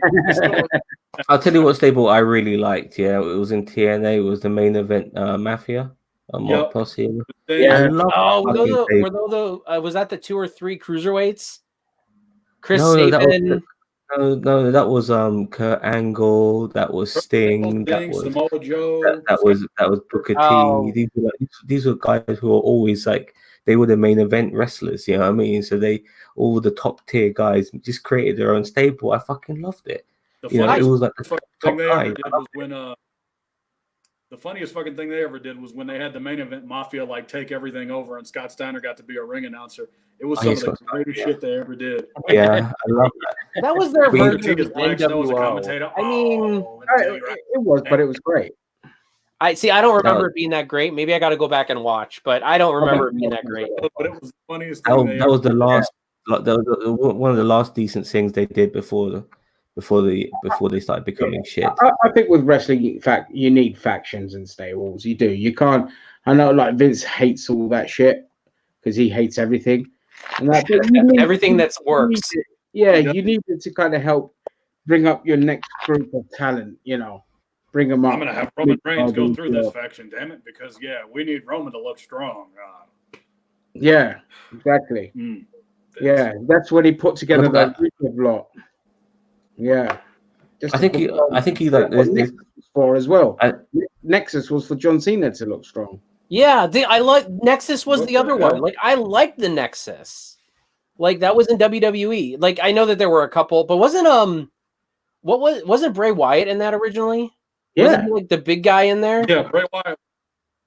I'll tell you what stable I really liked. Yeah, it was in TNA. It was the main event, Mafia. Mark Posse. Yeah. Was that the 2 or 3 cruiserweights? Chris Sabin. No, that was Kurt Angle. That was Sting. That was Samoa Joe. That was Booker T. These were guys who were always like they were the main event wrestlers. You know what I mean? So all the top tier guys just created their own stable. I fucking loved it. It was like the top guy. The funniest fucking thing they ever did was when they had the main event Mafia like take everything over, and Scott Steiner got to be a ring announcer. It was some of the greatest shit they ever did. Yeah, I love that. That was their version of NWO. I mean, it was, but it was great. I don't remember it being that great. Maybe I got to go back and watch, but I don't remember it being that great. But it was the funniest thing. That was the last. That was one of the last decent things they did before they started becoming shit. I think with wrestling, in fact, you need factions and stables. You do. You can't. I know, like Vince hates all that shit because he hates everything. And everything that works. You need it to kind of help bring up your next group of talent. Bring them up. I'm gonna have Roman Reigns go through this faction, damn it, because we need Roman to look strong. Yeah, exactly. Yeah, that's when he put together that Rusev lot. Yeah, I think he like Nexus for as well. Nexus was for John Cena to look strong. Yeah, I like Nexus was the other one. Like I liked the Nexus. Like that was in WWE. Like I know that there were a couple, but wasn't Bray Wyatt in that originally? Yeah, wasn't he like the big guy in there? Yeah, Bray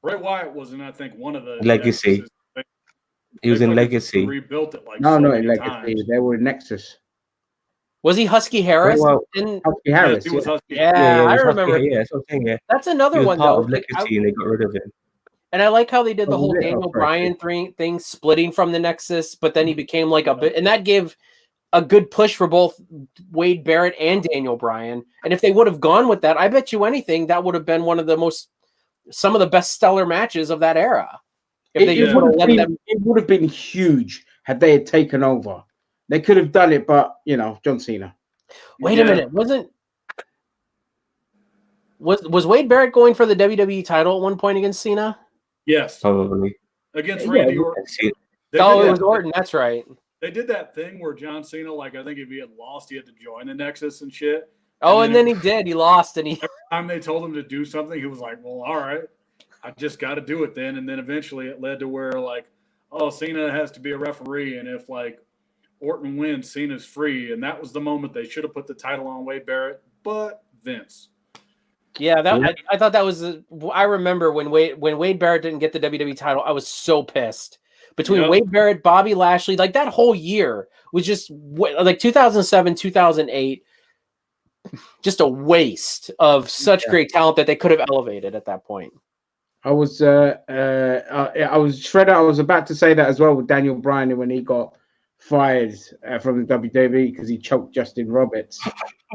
Wyatt was in I think one of the Legacy. He was in Legacy. Rebuilt it like not in Legacy. They were in Nexus. Was he Husky Harris? Husky Harris. He was Husky. Yeah, I remember. That's another one though. Of Legacy, and they got rid of him. And I like how they did the whole Daniel Bryan thing, splitting from the Nexus, but then he became like a bit, and that gave a good push for both Wade Barrett and Daniel Bryan. And if they would have gone with that, I bet you anything that would have been some of the best stellar matches of that era. It would have been huge had they had taken over. They could have done it, but John Cena. Wait a minute, was Wade Barrett going for the WWE title at one point against Cena? Yes, probably against Randy Orton. It was Orton. That's right. They did that thing where John Cena, like I think if he had lost, he had to join the Nexus and shit. And then he did. He lost, and every time they told him to do something, he was like, "Well, all right, I just got to do it then." And then eventually, it led to where like, oh, Cena has to be a referee, and if like Orton wins, Cena's free, and that was the moment they should have put the title on Wade Barrett, but Vince. Yeah, I thought that was. I remember when Wade Barrett didn't get the WWE title, I was so pissed. Between Wade Barrett, Bobby Lashley, like that whole year was just like 2007, 2008, just a waste of such great talent that they could have elevated at that point. I was Shredder. I was about to say that as well with Daniel Bryan when he got fired from the WWE because he choked Justin Roberts.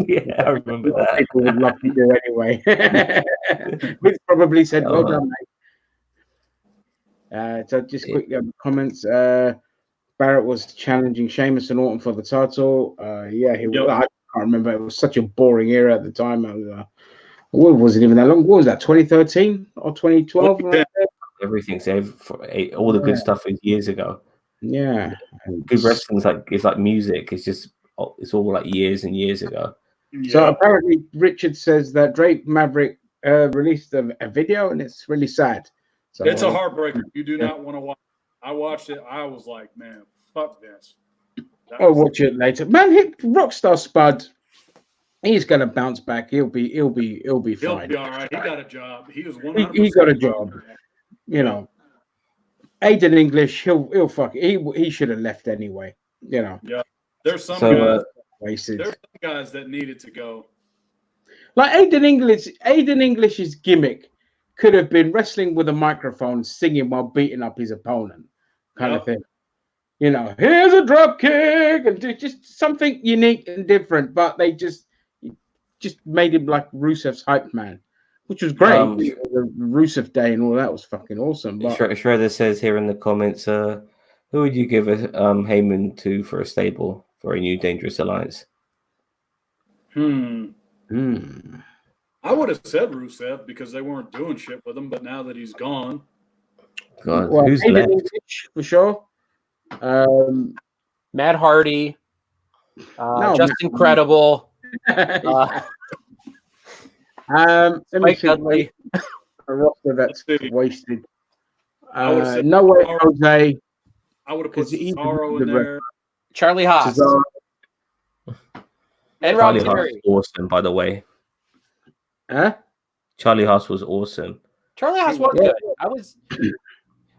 Yeah, I remember that. People would love to do anyway. Vince probably said, "Well done, mate." So just quickly on the comments. Barrett was challenging Sheamus and Orton for the title. Yeah, he was. I can't remember. It was such a boring era at the time. What was it even that long? What was that? 2013 or 2012? Everything's all the good stuff is years ago. Yeah, good wrestling's like music. It's all like years and years ago. Yeah. So apparently, Richard says that Drake Maverick released a video, and it's really sad. So it's a heartbreaker. You do not want to watch. I watched it. I was like, man, fuck this. I'll watch it later. Man, Rockstar Spud. He's gonna bounce back. He'll be fine. He'll be all right. He got a job. He was 100%. He got a job. You know, Aiden English. He'll fuck. He should have left anyway. You know. Yeah. There's some guys. Wasted. There's some guys that needed to go. Like Aiden English. Aiden English's gimmick could have been wrestling with a microphone, singing while beating up his opponent, kind of thing. You know, here's a drop kick, and just something unique and different. But they just made him like Rusev's hype man, which was great. The Rusev Day and all that was fucking awesome. But Shredder says here in the comments, who would you give a Heyman to for a stable for a new Dangerous Alliance? I would have said Rusev because they weren't doing shit with him, but now that he's gone, God, who's left? For sure. Matt Hardy, just incredible. Let me see a roster that's wasted. No way, Jose. I would have put Cesaro in there. Charlie Haas. And Charlie Haas was awesome, by the way. Huh? Charlie Haas was awesome. Charlie Haas was good. I was.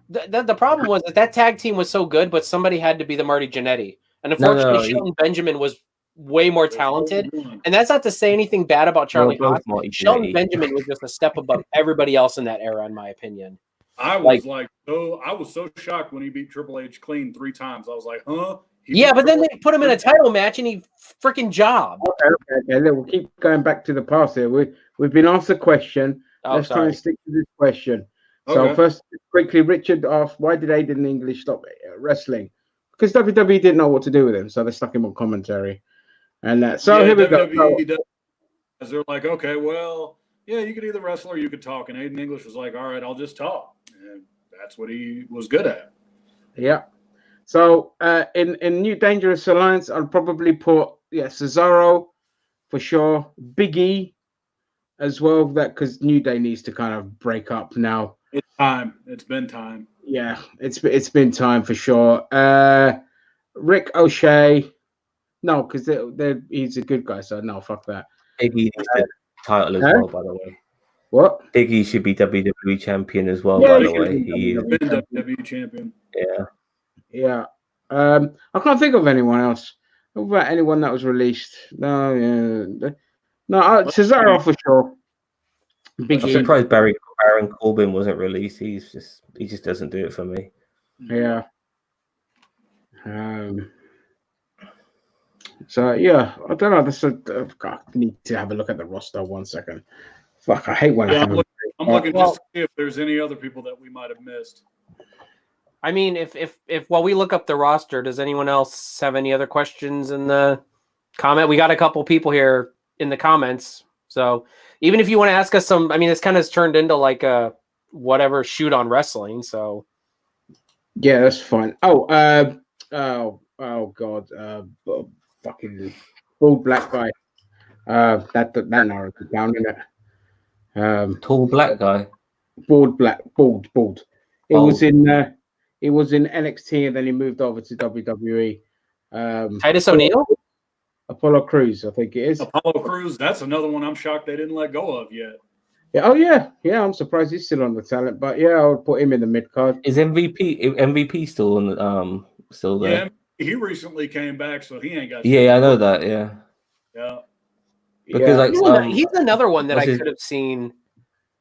The problem was that tag team was so good, but somebody had to be the Marty Jannetty. And unfortunately, Shelton Benjamin was way more talented. And that's not to say anything bad about Charlie Haas. Shelton Benjamin was just a step above everybody else in that era, in my opinion. I was I was so shocked when he beat Triple H clean 3 times. I was like, huh? Yeah, but then they put him in a title match and he freaking jobbed. Okay. We'll keep going back to the past here. We've been asked a question. Let's try and stick to this question. So first, quickly, Richard asked, why did Aiden English stop wrestling? Because WWE didn't know what to do with him, so they stuck him on commentary. And here we go. They're like, okay, well, yeah, you could either wrestle or you could talk. And Aiden English was like, all right, I'll just talk. And that's what he was good at. Yeah. So in New Dangerous Alliance, I'll probably put Cesaro for sure, Big E as well. That because New Day needs to kind of break up now. It's time. It's been time. Yeah, it's been time for sure. Rick O'Shea, no, because he's a good guy. So no, fuck that. Big E needs the title as well, by the way. What? Big E should be WWE champion as well, by the way. He is WWE champion. Yeah. Yeah. I can't think of anyone else. What about anyone that was released? No, Cesaro for sure. I'm surprised Baron Corbin wasn't released. He just doesn't do it for me. Yeah. So yeah, I don't know. I need to have a look at the roster 1 second. Fuck, I hate when I'm looking just to see if there's any other people that we might have missed. I mean, if while we look up the roster, does anyone else have any other questions in the comment? We got a couple people here in the comments. So even if you want to ask us some, I mean, it's kind of turned into like a whatever shoot on wrestling. So yeah, that's fine. Oh God, fucking bald black guy. That narrowed it down, isn't it? Tall black guy. Bald. It was in NXT and then he moved over to WWE. Titus O'Neil? Apollo Crews, I think it is. Apollo Crews, that's another one I'm shocked they didn't let go of yet. Yeah, oh yeah. I'm surprised he's still on the talent, but yeah, I would put him in the mid card. Is MVP still on still there? Yeah, he recently came back, so he ain't got. Yeah, I know that. Yeah. Because he's another one that I could have seen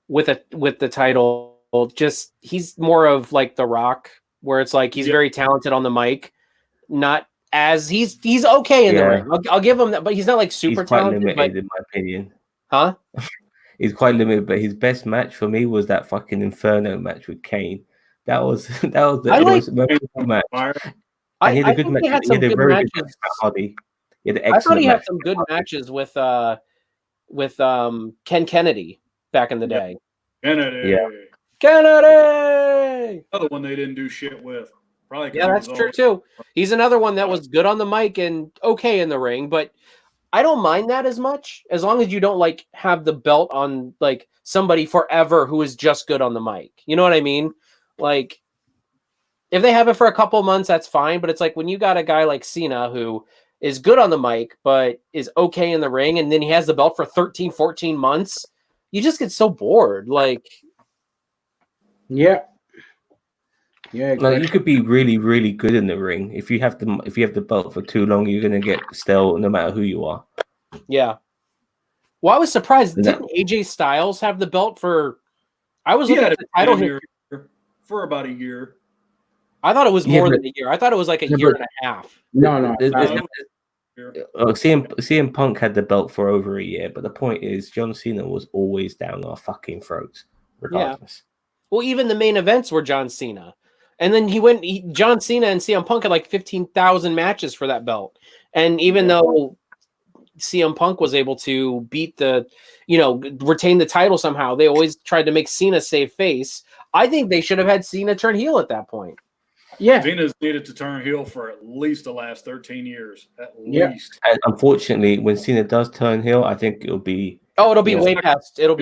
with the title just he's more of like The Rock, where it's like he's very talented on the mic, not as he's okay in the ring. I'll give him that, but he's not like super talented. He's quite limited, in my opinion. Huh? He's quite limited, but his best match for me was that fucking Inferno match with Kane. That was the most memorable match. And he had a good match. He had a very good match with Hardy. I thought he had some good matches with Ken Kennedy back in the day. Kennedy. Another one they didn't do shit with. Probably. Yeah, that's true too. He's another one that was good on the mic and okay in the ring, but I don't mind that as much as long as you don't like have the belt on like somebody forever who is just good on the mic. You know what I mean? Like if they have it for a couple months, that's fine. But it's like when you got a guy like Cena who is good on the mic, but is okay in the ring, and then he has the belt for 13, 14 months, you just get so bored. Like, yeah. No, you could be really, really good in the ring. If you have the belt for too long, you're gonna get stale no matter who you are. Yeah. Well, I was surprised. Didn't AJ Styles have the belt for? I was looking at the title here for about a year. I thought it was more than a year. I thought it was like a year and a half. No. CM Punk had the belt for over a year, but the point is, John Cena was always down our fucking throats, regardless. Yeah. Well, even the main events were John Cena. And then John Cena and CM Punk had like 15,000 matches for that belt. And even though CM Punk was able to beat retain the title somehow, they always tried to make Cena save face. I think they should have had Cena turn heel at that point. Yeah. Cena's needed to turn heel for at least the last 13 years. At least. And unfortunately, when Cena does turn heel, I think it'll be way past due.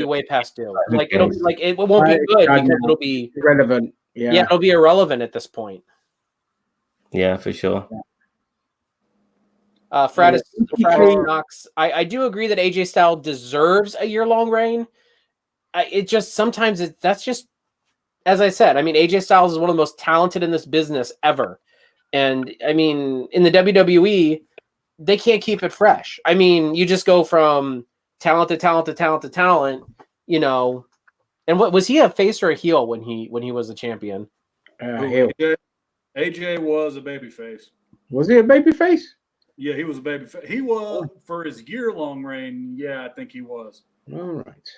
Like it'll be like it won't be good because it'll be irrelevant. Yeah, it'll be irrelevant at this point. Yeah, for sure. Fratis Knox. I do agree that AJ Styles deserves a year-long reign. It just sometimes that's just, as I said. I mean, AJ Styles is one of the most talented in this business ever, and I mean, in the WWE, they can't keep it fresh. I mean, you just go from talent to talent to talent to talent, you know. And what was he, a face or a heel when he was a champion? Heel. AJ was a babyface. Was he a babyface? Yeah, he was a babyface. He was for his year-long reign. Yeah, I think he was. All right.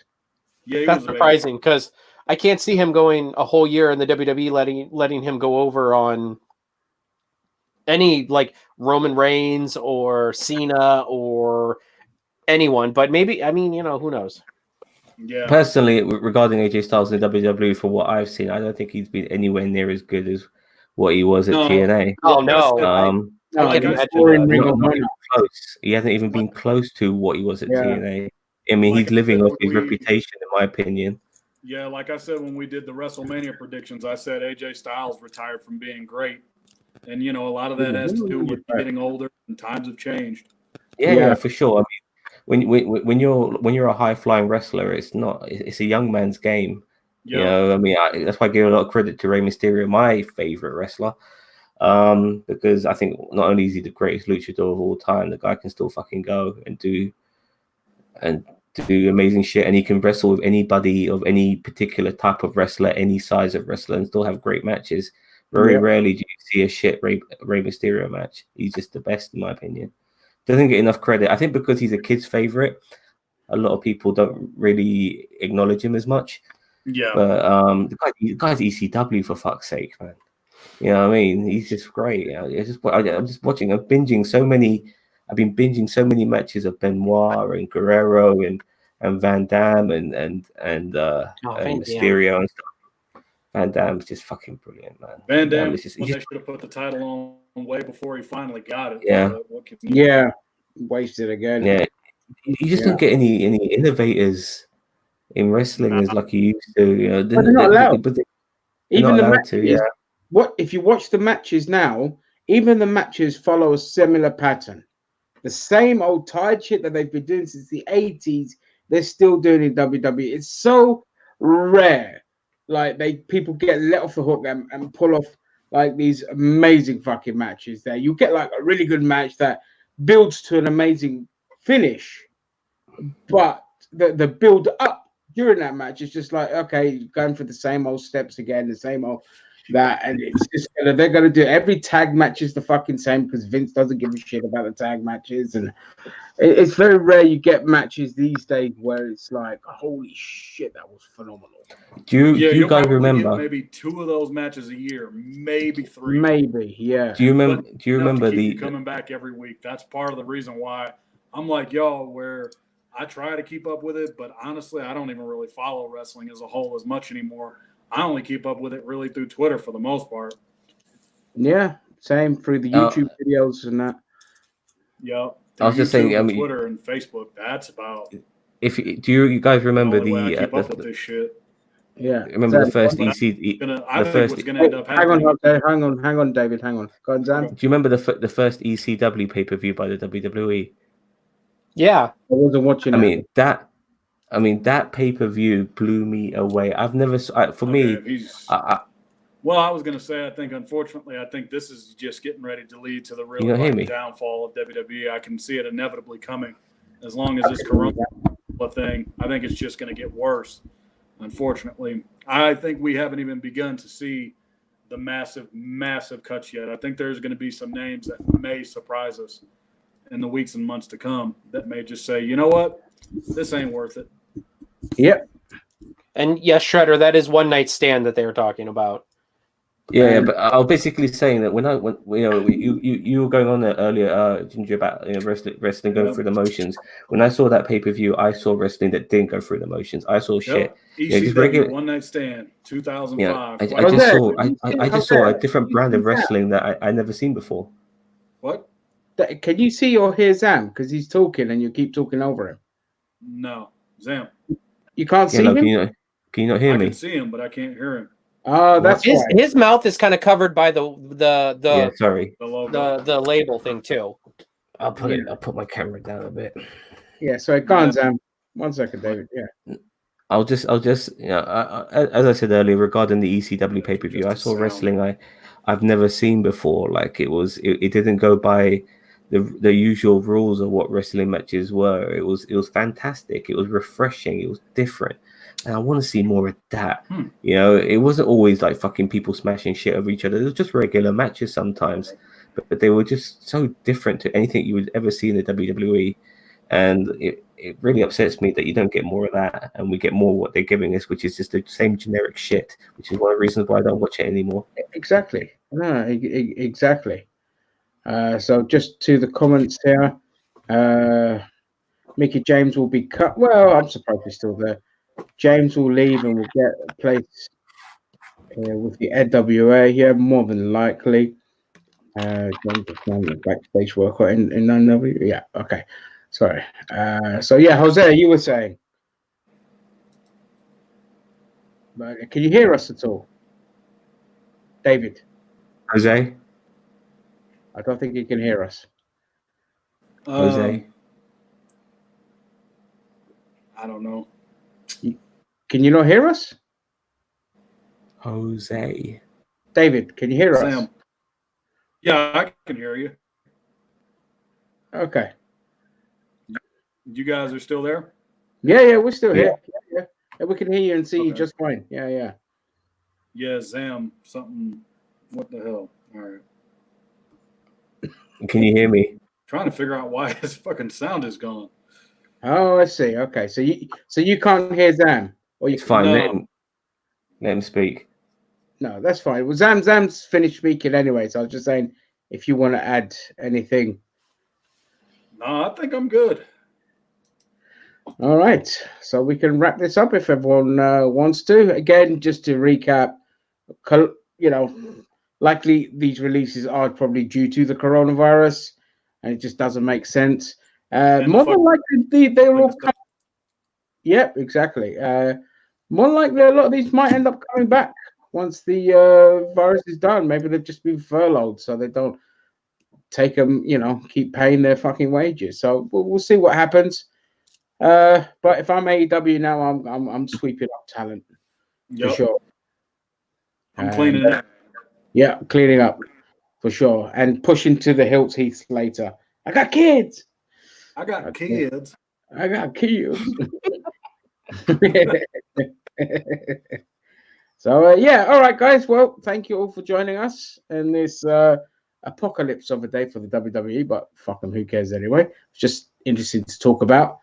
Yeah, that's surprising because I can't see him going a whole year in the WWE letting him go over on any like Roman Reigns or Cena or anyone. But maybe, I mean, who knows? Yeah. Personally, regarding AJ Styles in WWE, for what I've seen, I don't think he's been anywhere near as good as what he was at TNA. Oh no! Close. He hasn't even been close to what he was at TNA. I mean, he's living off his reputation, in my opinion. Yeah, like I said when we did the WrestleMania predictions, I said AJ Styles retired from being great, and a lot of that has to do with getting older and times have changed. Yeah, for sure. I mean, when you're a high flying wrestler, it's a young man's game. I mean, that's why I give a lot of credit to Rey Mysterio, my favorite wrestler, because I think not only is he the greatest luchador of all time, the guy can still fucking go and do amazing shit, and he can wrestle with anybody of any particular type of wrestler, any size of wrestler, and still have great matches. Very rarely do you see a shit Rey Mysterio match. He's just the best, in my opinion. Doesn't get enough credit. I think because he's a kid's favorite, a lot of people don't really acknowledge him as much. Yeah. But the guy's ECW, for fuck's sake, man. You know what I mean? He's just great. I'm just watching. I've been binging so many matches of Benoit and Guerrero and Van Damme and Mysterio and stuff. Van Damme's just fucking brilliant, man. Van Damme, they should have put the title on way before he finally got it. Yeah. Wasted again. Yeah. You just don't get any innovators in wrestling as like you used to. They're not allowed. Even the matches. What if you watch the matches now? Even the matches follow a similar pattern. The same old tired shit that they've been doing since the 80s. They're still doing in WWE. It's so rare. Like people get let off the hook and pull off like these amazing fucking matches there. You get like a really good match that builds to an amazing finish, but the build up during that match, it's just like, okay, going for the same old steps again, the same old that, and it's just they're gonna do every tag match is the fucking same because Vince doesn't give a shit about the tag matches, and it's very rare you get matches these days where it's like, holy shit, that was phenomenal. Do you guys remember? Maybe 2 of those matches a year, maybe 3. Maybe, yeah. Do you remember the coming back every week? That's part of the reason why I'm like y'all, where I try to keep up with it, but honestly, I don't even really follow wrestling as a whole as much anymore. I only keep up with it really through Twitter for the most part. Yeah, same through the YouTube videos and that. Yep. I was just saying, I mean, Twitter and Facebook. That's about. Do you guys remember this shit? Yeah. Remember the first EC? I think what's gonna end up happening. Hang on, David. Hang on. Go on, Zam. Do you remember the first ECW pay-per-view by the WWE? Yeah, I wasn't watching. I mean that pay-per-view blew me away. I've never Well, I was going to say, I think this is just getting ready to lead to the real downfall of WWE. I can see it inevitably coming as long as this Corona thing. I think it's just going to get worse, unfortunately. I think we haven't even begun to see the massive, massive cuts yet. I think there's going to be some names that may surprise us in the weeks and months to come that may just say, you know what, this ain't worth it. Yep. And yes, Shredder, that is One Night Stand that they were talking about. Yeah, but I was basically saying that when you were going on there earlier, Ginger, about wrestling going through the motions. When I saw that pay-per-view, I saw wrestling that didn't go through the motions. I saw shit. EC3, regular One Night Stand, 2005. I just saw a different brand of wrestling that I never seen before. What? Can you see or hear Zam? Because he's talking and you keep talking over him. No, Zam. You can't see him? Can you not hear me? I can see him, but I can't hear him. Oh, that's his mouth is kind of covered by the label thing too. I'll put my camera down a bit. Yeah, so it can't, Zam. 1 second, David. Yeah. I'll just as I said earlier regarding the ECW pay-per-view, I saw wrestling I've never seen before. Like it didn't go by the usual rules of what wrestling matches were. It was fantastic. It was refreshing. It was different. And I want to see more of that. You know, it wasn't always like fucking people smashing shit over each other. It was just regular matches sometimes, but they were just so different to anything you would ever see in the WWE. And it really upsets me that you don't get more of that, and we get more what they're giving us, which is just the same generic shit, which is one of the reasons why I don't watch it anymore. Exactly. No, exactly. So just to the comments here, Mickey James will be cut. Well, I'm surprised he's still there. James will leave and will get a place with the NWA here, more than likely. James is done the backstage worker in NW. Yeah, okay. Sorry. So yeah, Jose, you were saying. Can you hear us at all? David. Jose? I don't think he can hear us. Jose? I don't know. Can you not hear us? Jose. David, can you hear us? Yeah, I can hear you. Okay. You guys are still there? Yeah, we're still here. Yeah. We can hear you and see you just fine. Yeah. Yeah, Zam, something. What the hell? All right. Can you hear me? Trying to figure out why his fucking sound is gone. Oh, I see. Okay, so you can't hear Zam, or you? It's fine. No. Let him speak. No, that's fine. Well, Zam's finished speaking anyway, so I was just saying if you want to add anything. No, I think I'm good. All right, so we can wrap this up if everyone wants to. Again, just to recap, likely these releases are probably due to the coronavirus, and it just doesn't make sense. More than likely, they'll all come. Yep, exactly. More likely, a lot of these might end up coming back once the virus is done. Maybe they've just been furloughed, so they don't take them. Keep paying their fucking wages. So we'll see what happens. But if I'm AEW now, I'm sweeping up talent for sure. I'm cleaning up. Yeah, cleaning up for sure, and pushing to the hilt Heath Slater. I got kids. I got kids. So yeah, all right, guys. Well, thank you all for joining us in this apocalypse of a day for the WWE. But fuck them, who cares anyway? It's just interesting to talk about.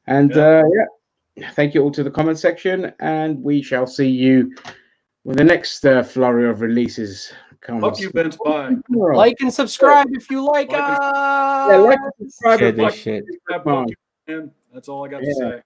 And thank you all to the comment section, and we shall see you with the next flurry of releases. Fuck you, Vince. Bye. Like and subscribe if you like us. Yeah, like and subscribe. Share this shit. Fuck you, man. That's all I got to say.